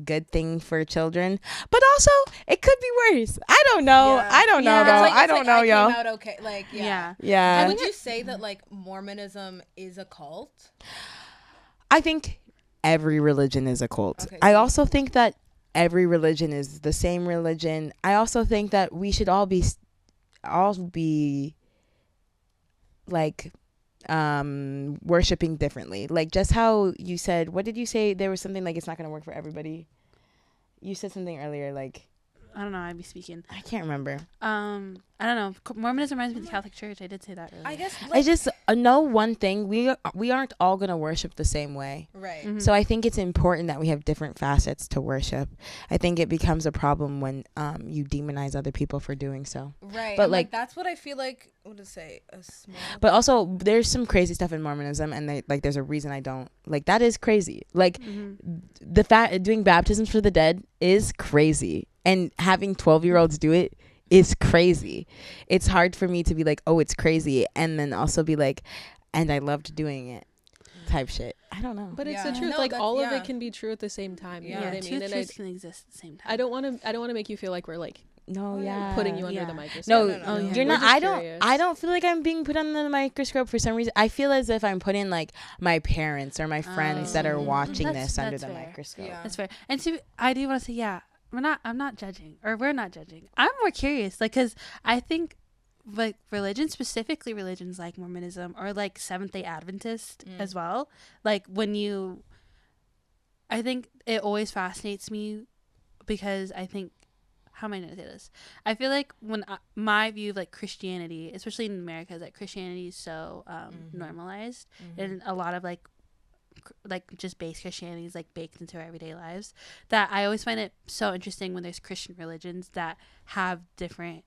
good thing for children, but also it could be worse. I don't know. Yeah. I don't know Yeah. though. It's like- I it's don't like know, came yo. out okay. Like, yeah. Yeah. Yeah. Would you say that like Mormonism is a cult? I think every religion is a cult. Okay, I so- also think that every religion is the same religion. I also think that we should all be like worshiping differently. Like just how you said, what did you say? There was something like it's not going to work for everybody. You said something earlier like I don't know. I'd be speaking. I can't remember. I don't know. Mormonism reminds me of the Catholic Church. I did say that earlier. I guess. I just know one thing. We aren't all going to worship the same way. Right. So I think it's important that we have different facets to worship. I think it becomes a problem when you demonize other people for doing so. Right. But, And, like- that's what I feel like. What to say? A small. But also there's some crazy stuff in Mormonism, and there's a reason I don't like that is crazy. Like the fact doing baptisms for the dead is crazy, and having 12-year-olds do it is crazy. It's hard for me to be like, oh, it's crazy, and then also be like, and I loved doing it type shit. I don't know. But it's Yeah. the truth. No, like that's- all of yeah. it can be true at the same time. You know Yeah. what I Two mean? And truths can exist at the same time. I don't want to make you feel like we're like No, yeah. putting you under Yeah. the microscope. No, No, no, no. you're We're not. just I don't. curious. I don't feel like I'm being put under the microscope for some reason. I feel as if I'm putting like my parents or my friends that are watching That's- this under that's the fair. microscope. Yeah. That's fair. And I do want to say, yeah, I'm not judging, or we're not judging. I'm more curious, like, because I think, like, specifically religions like Mormonism or like Seventh-day Adventist as well. Like, I think it always fascinates me because I think, how am I going to say this? I feel like when my view of like Christianity, especially in America, is that Christianity is so normalized, and a lot of like like just base Christianity is like baked into our everyday lives, that I always find it so interesting when there's Christian religions that have different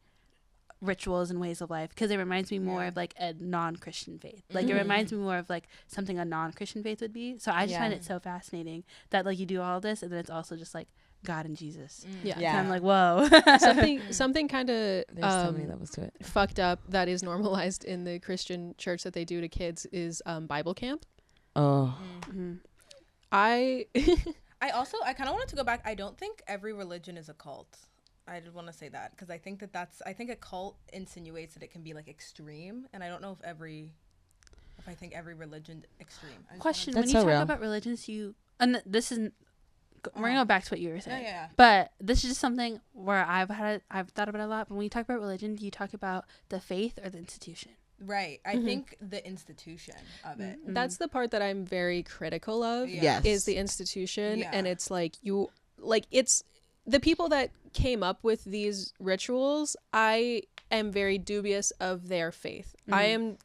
rituals and ways of life, because it reminds me more of like a non-Christian faith. Like it reminds me more of like something a non-Christian faith would be. So I just find it so fascinating that like you do all this and then it's also just like God and Jesus. And I'm like, whoa. something kind of There's so many levels to it. fucked up that is normalized in the Christian church that they do to kids is Bible camp. I kind of wanted to go back. I don't think every religion is a cult. I just want to say that because I think I think a cult insinuates that it can be like extreme, and I don't know if I think every religion extreme. Question: That's when you so talk real. about religions, we're gonna go back to what you were saying. Yeah. But this is just something where I've thought about it a lot. But when you talk about religion, do you talk about the faith or the institution? Right. I think the institution of it. that's the part that I'm very critical of. Yes. Is the institution, Yeah. and it's like it's the people that came up with these rituals. I am very dubious of their faith. I am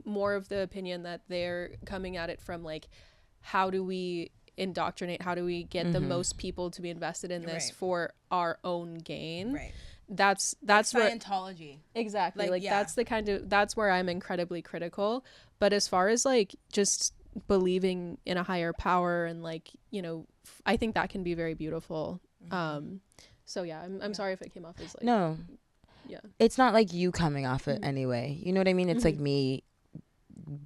more of the opinion that they're coming at it from like, how do we indoctrinate? How do we get the most people to be invested in this for our own gain? Right. That's where Scientology. exactly Like, that's where I'm incredibly critical. But as far as like just believing in a higher power and like, you know, I think that can be very beautiful. So yeah, I'm sorry if it came off as like No. Yeah. It's not like you coming off it anyway. You know what I mean? It's like me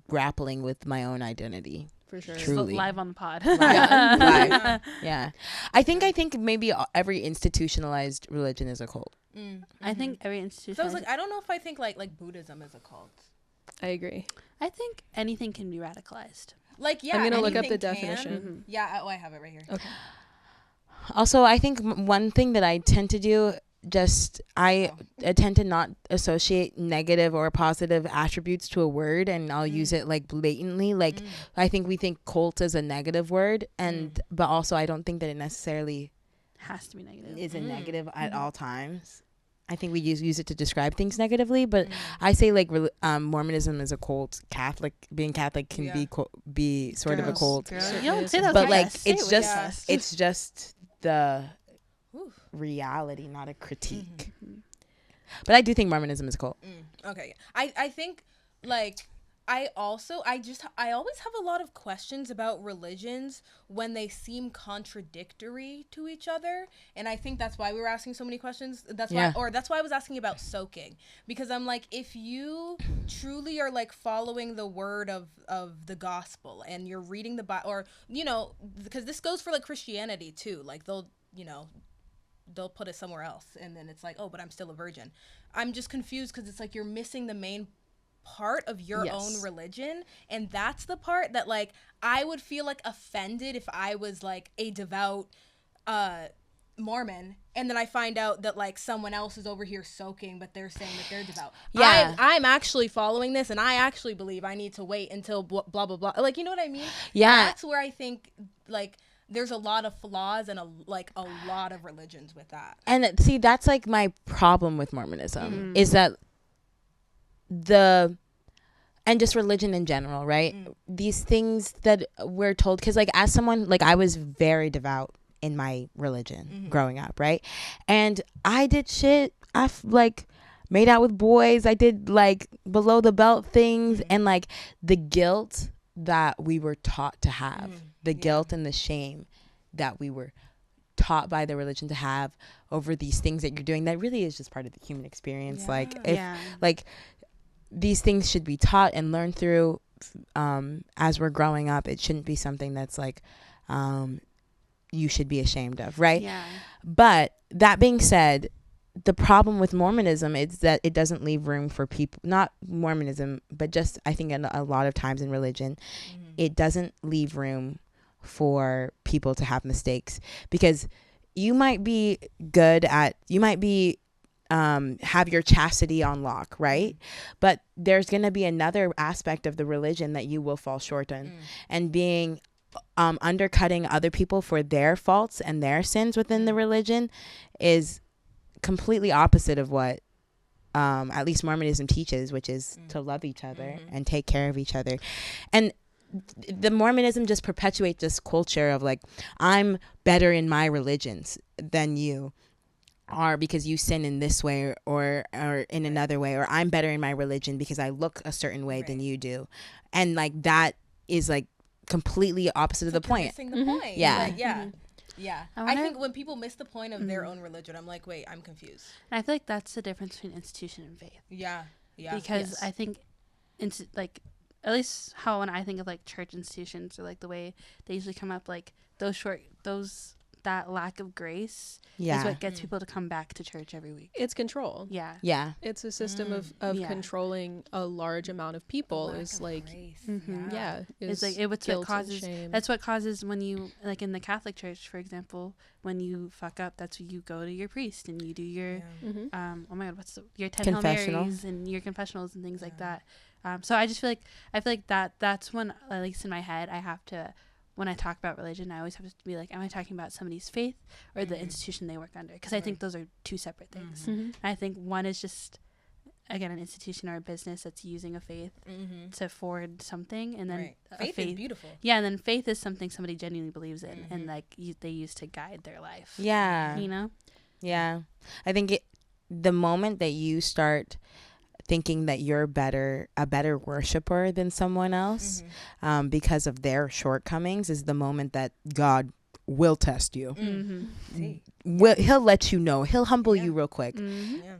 grappling with my own identity. For sure. Truly. Live on the pod. Live. Yeah. I think maybe every institutionalized religion is a cult. I think every institution. So I was like, I don't know if I think like Buddhism is a cult. I agree. I think anything can be radicalized. Like, yeah. I'm gonna look up the anything definition. Yeah. Oh, I have it right here. Okay. Also, I think one thing that I tend to do, I tend to not associate negative or positive attributes to a word, and I'll use it like blatantly. Like I think we think cult is a negative word, but also I don't think that it necessarily Has to be negative. is a negative at all times. I think we use it to describe things negatively, but I say like Mormonism is a cult. Being Catholic can be sort of a cult. Girl, you don't say that, But like say it it's with just us. it's just the reality, not a critique. But I do think Mormonism is a cult. Okay. I think like I always have a lot of questions about religions when they seem contradictory to each other, and I think that's why we were asking so many questions. That's why I was asking about soaking, because I'm like, if you truly are like following the word of the gospel and you're reading the Bible, or you know, because this goes for like Christianity too, like they'll put it somewhere else and then it's like, oh, but I'm still a virgin. I'm just confused because it's like you're missing the main part of your own religion, and that's the part that like I would feel like offended if I was like a devout Mormon and then I find out that like someone else is over here soaking but they're saying that they're devout. I'm actually following this and I actually believe I need to wait until blah blah blah, like, you know what I mean? That's where I think like there's a lot of flaws and a lot of religions with that. And see, that's like my problem with Mormonism is that and just religion in general, right? These things that we're told, because like as someone, like I was very devout in my religion growing up, right? And I did shit. Like made out with boys. I did like below the belt things, and like the guilt that we were taught to have, the guilt and the shame that we were taught by the religion to have over these things that you're doing, that really is just part of the human experience. Like if like these things should be taught and learned through as we're growing up. It shouldn't be something that's like you should be ashamed of, right? But that being said, the problem with Mormonism is that it doesn't leave room for people, not Mormonism, but just I think a lot of times in religion, it doesn't leave room for people to have mistakes, because you might be have your chastity on lock, right? But there's going to be another aspect of the religion that you will fall short in, and being undercutting other people for their faults and their sins within the religion is completely opposite of what at least Mormonism teaches, which is to love each other and take care of each other. And the Mormonism just perpetuates this culture of like, I'm better in my religions than you are because you sin in this way or in another way, or I'm better in my religion because I look a certain way than you do. And like that is like completely opposite of the point. Missing the point. Yeah. Like, yeah. Yeah. I I think when people miss the point of their own religion, I'm like, wait, I'm confused. And I feel like that's the difference between institution and faith. Yeah. Yeah. Because I think like at least how when I think of like church institutions or like the way they usually come up, like that lack of grace is what gets people to come back to church every week. It's control. Yeah. Yeah. It's a system of controlling a large amount of people. Is like, It's like what causes. Shame. That's what causes when you like in the Catholic Church, for example, when you fuck up, that's when you go to your priest and you do your oh my god, your 10 Hail Marys and your confessionals and things like that. So I just feel like that's when, at least in my head, I have to. When I talk about religion, I always have to be like, am I talking about somebody's faith or the institution they work under? Because I think those are two separate things. And I think one is just, again, an institution or a business that's using a faith to forward something. And then faith is beautiful. Yeah, and then faith is something somebody genuinely believes in and like they use to guide their life. Yeah. You know? Yeah. I think the moment that you start thinking that you're a better worshiper than someone else because of their shortcomings is the moment that God will test you. He'll let you know. He'll humble you real quick.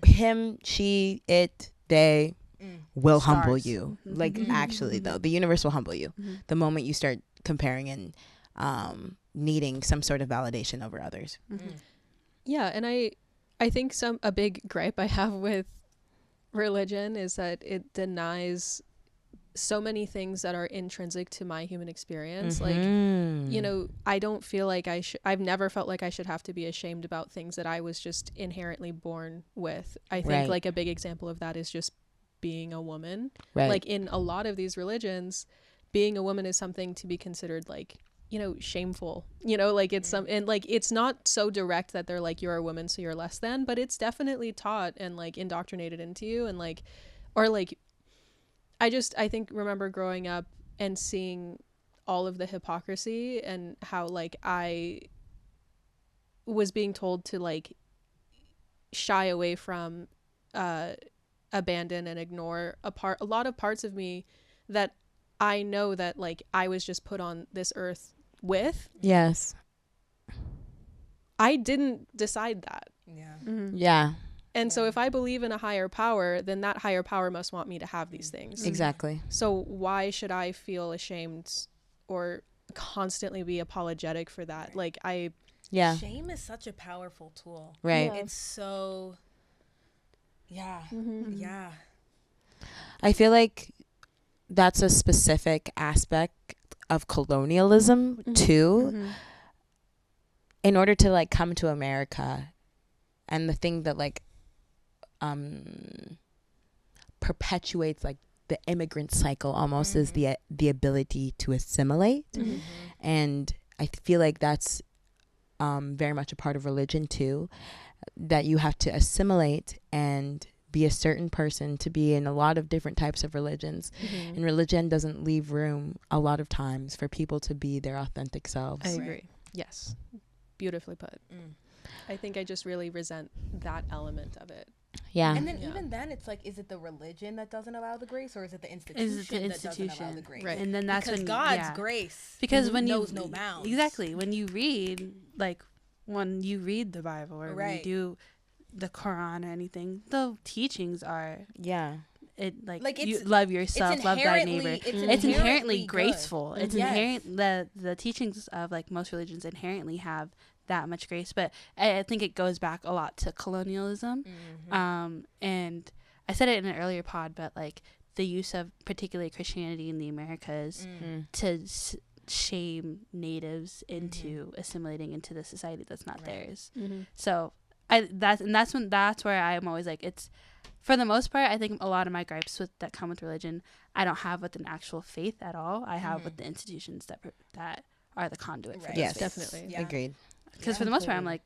Him, she, it, they will humble you. Like actually though, the universe will humble you the moment you start comparing and needing some sort of validation over others. Yeah, and I think a big gripe I have with religion is that it denies so many things that are intrinsic to my human experience. Like, you know, I don't feel like I've never felt like I should have to be ashamed about things that I was just inherently born with. I think like a big example of that is just being a woman. Like in a lot of these religions, being a woman is something to be considered like, you know, shameful, you know, like it's and like it's not so direct that they're like, you're a woman so you're less than, but it's definitely taught and like indoctrinated into you. And like, or like I think remember growing up and seeing all of the hypocrisy and how like I was being told to like shy away from abandon and ignore a lot of parts of me that I know that like I was just put on this earth with. Yes. I didn't decide that. Yeah. And so if I believe in a higher power, then that higher power must want me to have these things. Exactly. So why should I feel ashamed or constantly be apologetic for that? Like shame is such a powerful tool. Right. It's so yeah. I feel like that's a specific aspect of colonialism too. In order to like come to America, and the thing that like perpetuates like the immigrant cycle almost is the ability to assimilate. And I feel like that's very much a part of religion too, that you have to assimilate and be a certain person to be in a lot of different types of religions. And religion doesn't leave room a lot of times for people to be their authentic selves. I agree. Yes. Beautifully put. I think I just really resent that element of it. Yeah. And then even then it's like, is it the religion that doesn't allow the grace, or is it the institution that doesn't allow the grace? Right. And then that's because when God's grace because when knows no bounds. Exactly. When you read the Bible or when you do the Quran or anything, the teachings are you love yourself, love thy neighbor. It's inherently graceful. It's inherent the teachings of like most religions inherently have that much grace, but I think it goes back a lot to colonialism. And I said it in an earlier pod, but like the use of particularly Christianity in the Americas to shame natives into assimilating into the society that's not theirs. So that's where I'm always like, it's for the most part, I think a lot of my gripes that come with religion, I don't have with an actual faith at all. I have with the institutions that are the conduit for yes, definitely. Yeah. Agreed. Because for the most part, I'm like,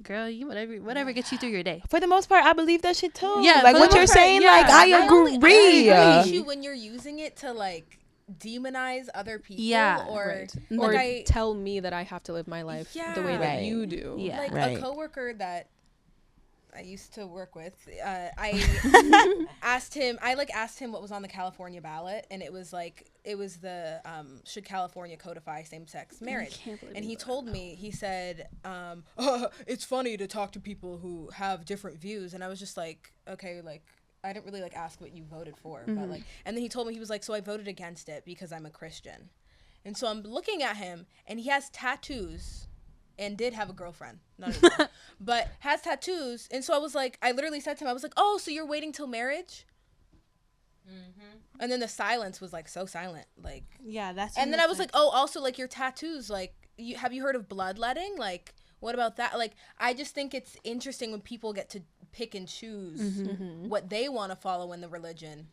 girl, you whatever gets you through your day. For the most part, I believe that shit too. Yeah, like what you're saying, like I agree. I agree with you when you're using it to like demonize other people. Yeah, or Right. Like Or I- tell me that I have to live my life the way that Right. you do. Yeah. like Right. a coworker that I used to work with, I asked him what was on the California ballot, and it was the should California codify same-sex marriage? can't believe And you he brought told me, he said, it's funny to talk to people who have different views, and I was just like, okay, like I didn't really like ask what you voted for, but like, and then he told me, he was like, so I voted against it because I'm a Christian. And so I'm looking at him, and he has tattoos and did have a girlfriend, not anymore, but has tattoos. And so I was like, I literally said to him, I was like, oh, so you're waiting till marriage? And then the silence was like so silent, like, Yeah, that's. and then I was like, oh, also like your tattoos, like, have you heard of bloodletting? Like, what about that? Like, I just think it's interesting when people get to pick and choose what they want to follow in the religion,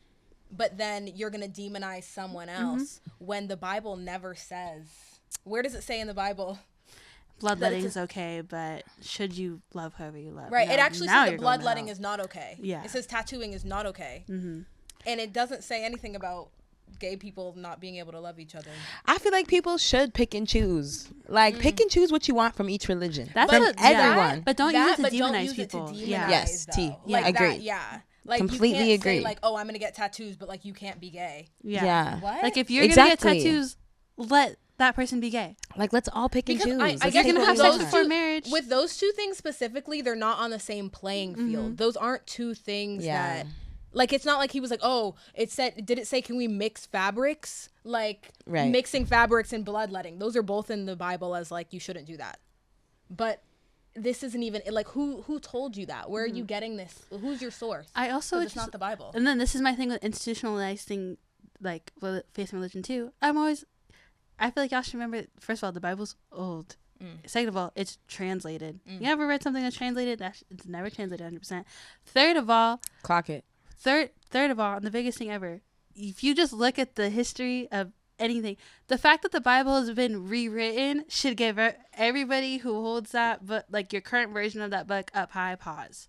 but then you're going to demonize someone else when the Bible never says. Where does it say in the Bible? bloodletting is okay, but should you love whoever you love? Right. No, It actually now says you're that going to bloodletting hell. is not okay. Yeah. It says tattooing is not okay. And it doesn't say anything about gay people not being able to love each other. I feel like people should pick and choose. Like, pick and choose what you want from each religion. That's from what- yeah. everyone. But don't use it to don't demonize use it to people. demonize, Yeah. Yes, though. T. Like Agree. that, yeah. Like, Completely you can't agree. say, like, oh, I'm going to get tattoos, but, like, you can't be gay. Yeah. What? Like if you're gonna get Exactly. tattoos, let that person be gay. Like, let's all pick and Because choose. I Let's guess pick You're gonna what have we sex want. before marriage. With those two things specifically, they're not on the same playing field. Those aren't two things that, like, it's not like he was like, oh, did it say, can we mix fabrics? Like, Right. mixing fabrics and bloodletting. Those are both in the Bible as, like, you shouldn't do that. But this isn't even, like, who told you that? Where are you getting this? Who's your source? I also 'Cause it's not the Bible. And then this is my thing with institutionalizing, like, faith and religion too. I feel like y'all should remember. First of all, the Bible's old. Second of all, it's translated. You ever read something that's translated? It's never translated 100%. Third of all, Clock it. Third of all, and the biggest thing ever, if you just look at the history of anything, the fact that the Bible has been rewritten should give everybody who holds that book, like your current version of that book, up high pause.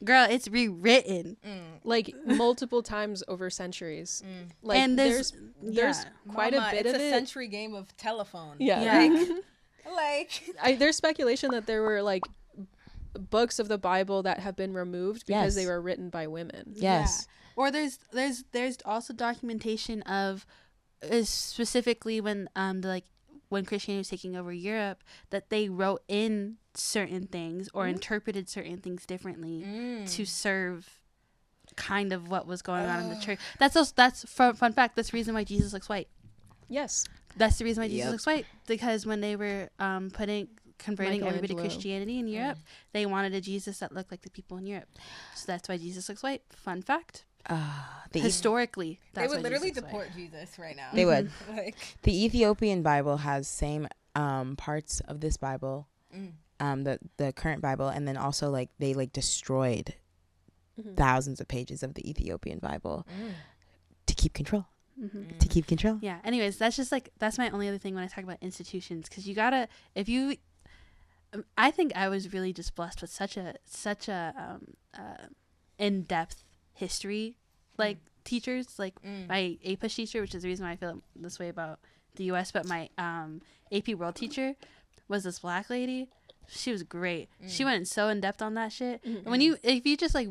Girl, it's rewritten. Like multiple times over centuries. Like And there's yeah. quite Mama, a bit it's of a it. century game of telephone. Yeah. Like There's speculation that there were like books of the Bible that have been removed because Yes. they were written by women. Yes. Or there's also documentation of specifically when when Christianity was taking over Europe, that they wrote in certain things or interpreted certain things differently to serve kind of what was going on in the church. That's fun fact. That's the reason why Jesus looks white. Yes. That's the reason why Jesus Yep. looks white, because when they were converting everybody to Michelangelo. Christianity in Europe, they wanted a Jesus that looked like the people in Europe. So that's why Jesus looks white. Fun fact. The Historically, they that's would why literally Jesus looks white. deport Jesus right now. They would. Like, The Ethiopian Bible has same parts of this Bible, the current Bible, and then also like they like destroyed thousands of pages of the Ethiopian Bible to keep control. To keep control. Yeah. Anyways, that's my only other thing when I talk about institutions, because you gotta, I think I was really just blessed with such a in-depth history like teachers, like my APUS teacher, which is the reason why I feel this way about the U.S. But my AP World teacher was this black lady. She was great. She went so in depth on that shit. And if you just like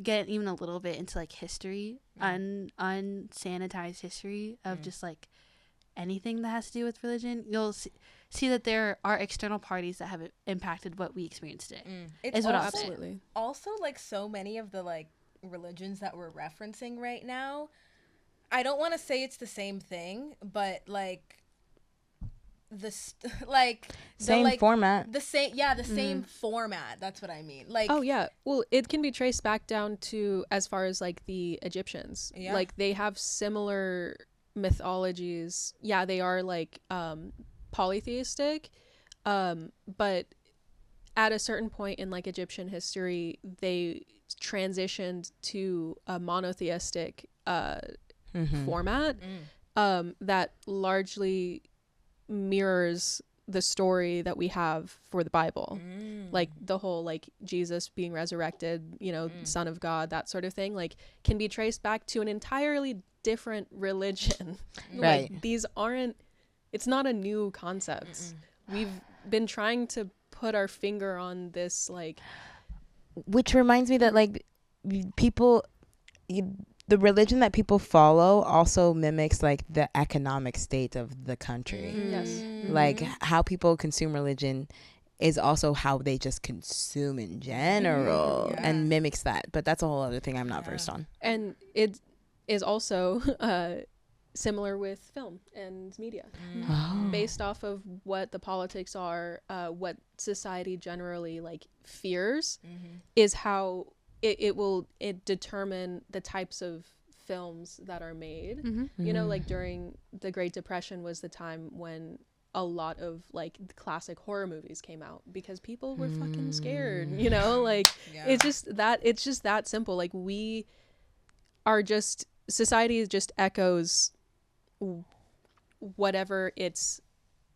get even a little bit into like history, unsanitized history of just like anything that has to do with religion, you'll see that there are external parties that have impacted what we experience today. it's Is what also, I'll say. Absolutely. also like so many of the like religions that we're referencing right now, I don't want to say it's the same thing, but like Same format. the same format. That's what I mean. Like, Oh yeah. Well, it can be traced back down to as far as like the Egyptians. Yeah. Like they have similar mythologies. Yeah, they are like polytheistic. But at a certain point in like Egyptian history, they transitioned to a monotheistic format that largely mirrors the story that we have for the Bible. Like the whole like Jesus being resurrected, you know, Son of God, that sort of thing, like can be traced back to an entirely different religion. Right. Like these aren't, it's not a new concept. We've been trying to put our finger on this, like, which reminds me that like people, the religion that people follow also mimics like the economic state of the country. yes. Like how people consume religion is also how they just consume in general and mimics that. But that's a whole other thing I'm not versed on. And it is also similar with film and media, based off of what the politics are, what society generally like fears, is how it will determine the types of films that are made. You know, like during the Great Depression was the time when a lot of like classic horror movies came out because people were fucking scared, you know, like it's just that simple. Like we are just, society just echoes whatever its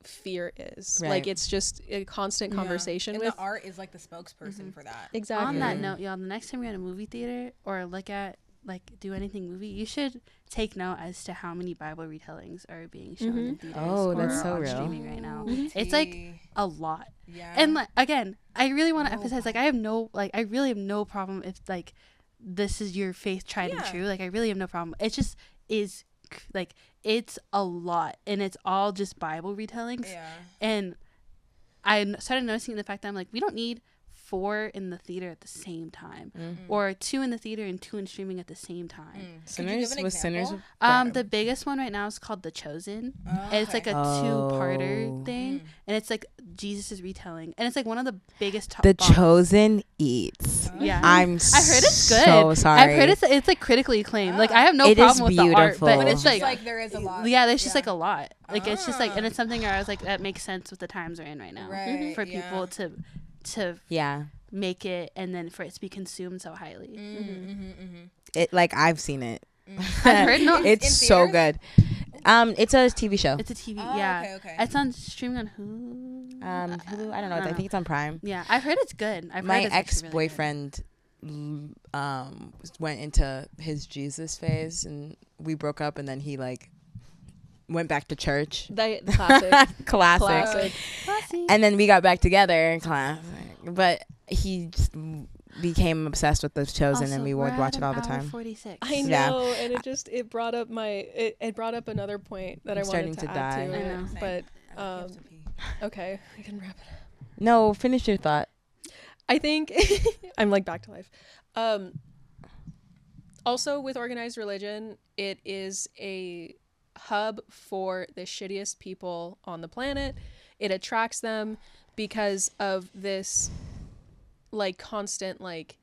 fear is. Right. Like it's just a constant conversation and with the art is like the spokesperson for that. exactly. On that note, y'all, the next time you're at a movie theater or look at like do anything movie, you should take note as to how many Bible retellings are being shown in theaters Oh, or that's so on real. streaming right now. It's like a lot. Yeah. And like, again, I really want to emphasize, like I really have no problem if like this is your faith tried and true. Like I really have no problem. It just is like it's a lot, and it's all just Bible retellings. Yeah. And I started noticing the fact that I'm like, we don't need 4 in the theater at the same time, or 2 in the theater and 2 in streaming at the same time. Sinners was Sinners. The biggest one right now is called The Chosen. And it's like a 2-parter thing, and it's like Jesus' retelling, and it's like one of the biggest The Chosen eats. Yeah, I've heard it's good. So sorry. I've heard it's like critically acclaimed. Like I have no It is problem with the art, beautiful. but it's It's like like there is a lot. yeah, there's just like a lot. Like it's just like, and it's something where I was like, that makes sense with the times we're in right now, Right, for people to Yeah. make it and then for it to be consumed so highly. It like I've seen it. I've heard It's in so theaters? good. It's a TV show. it's a TV. Oh, yeah, okay. it's on streaming on Hulu. Hulu, I don't know. I think it's on Prime. Yeah, I've heard it's good. My heard it's actually really ex-boyfriend went into his Jesus phase, and we broke up, and then he like went back to church. the classic. Classic. good. And then we got back together. Classic. But he just became obsessed with The Chosen, Also, and we we're would at watch it an all the hour time. 46. I Yeah. know, and it brought up it brought up another point that I'm I wanted starting to to add die. to I it, know. but okay, we can wrap it up. No, finish your thought. I think I'm like back to life. Also with organized religion, it is a hub for the shittiest people on the planet. It attracts them because of this like constant like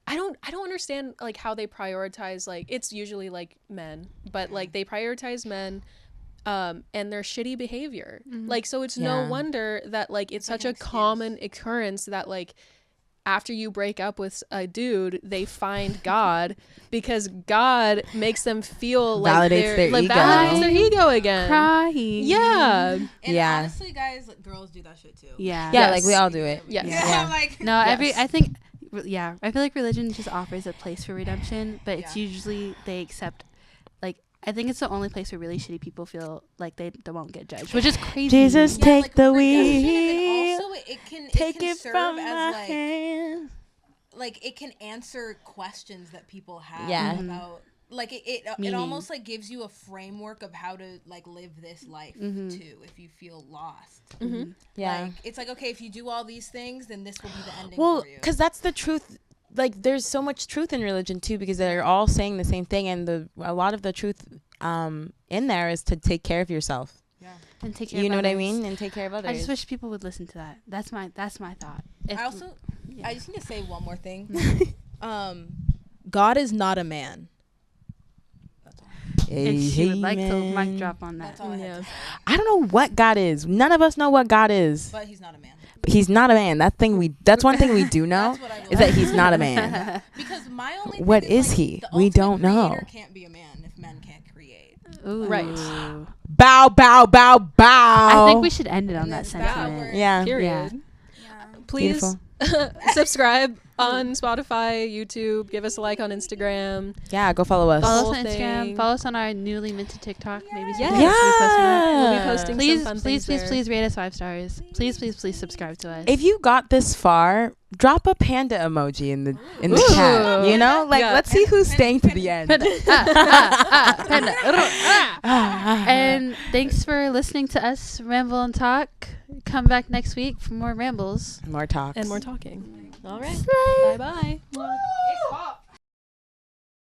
I don't understand like how they prioritize, like it's usually like men, but like they prioritize men and their shitty behavior. Like so it's no Yeah. wonder that like it's such a common occurrence that like after you break up with a dude, they find God because God makes them feel like Validates their ego. validates their ego again. Crying. Yeah. And Yeah. honestly, guys, girls do that shit too. Yeah. Yeah, Yes. like we all do it. Yes. Yeah. Like No, I feel like religion just offers a place for redemption, but it's usually they accept, like, I think it's the only place where really shitty people feel like they won't get judged, which is crazy. Jesus, Yeah, take like, the redemption, and wheel. then also it can Take can it serve from as my like hand. like it can answer questions that people have Yeah. about like it Meaning. almost like gives you a framework of how to like live this life too if you feel lost. Yeah. Like it's like, okay, if you do all these things, then this will be the ending Well, for you. because that's the truth. Like, there's so much truth in religion too, because they're all saying the same thing, and a lot of the truth in there is to take care of yourself. And take care You of know what I others. mean? And take care of others. I just wish people would listen to that. That's my thought. If- I also yeah. I just need to say one more thing. God is not a man. and she would like to Amen. mic drop on that. That's all I have to say. I don't know what God is. None of us know what God is. But he's not a man. He's not a man. That's one thing we do know That's what I is that he's not a man. Because my only What thing is like, he? the We ultimate don't know. creator can't be a man if men can't create. Ooh. Right. Bow, bow, bow, bow. I think we should end it on that sentiment. Yeah. Period. Please subscribe on Spotify, YouTube. Give us a like on Instagram. Yeah, go follow us. Follow Whole us on Instagram. thing. Follow us on our newly minted TikTok. Maybe Yes. soon. Yeah. We'll be posting Please, some fun please, things please, there. please rate us 5 stars. Please, please, please subscribe to us. If you got this far, drop a panda emoji in the chat. You know, like Yeah. let's see who's staying to the end. And thanks for listening to us ramble and talk. Come back next week for more rambles. More talks And more talking. All right. Slay. Bye-bye.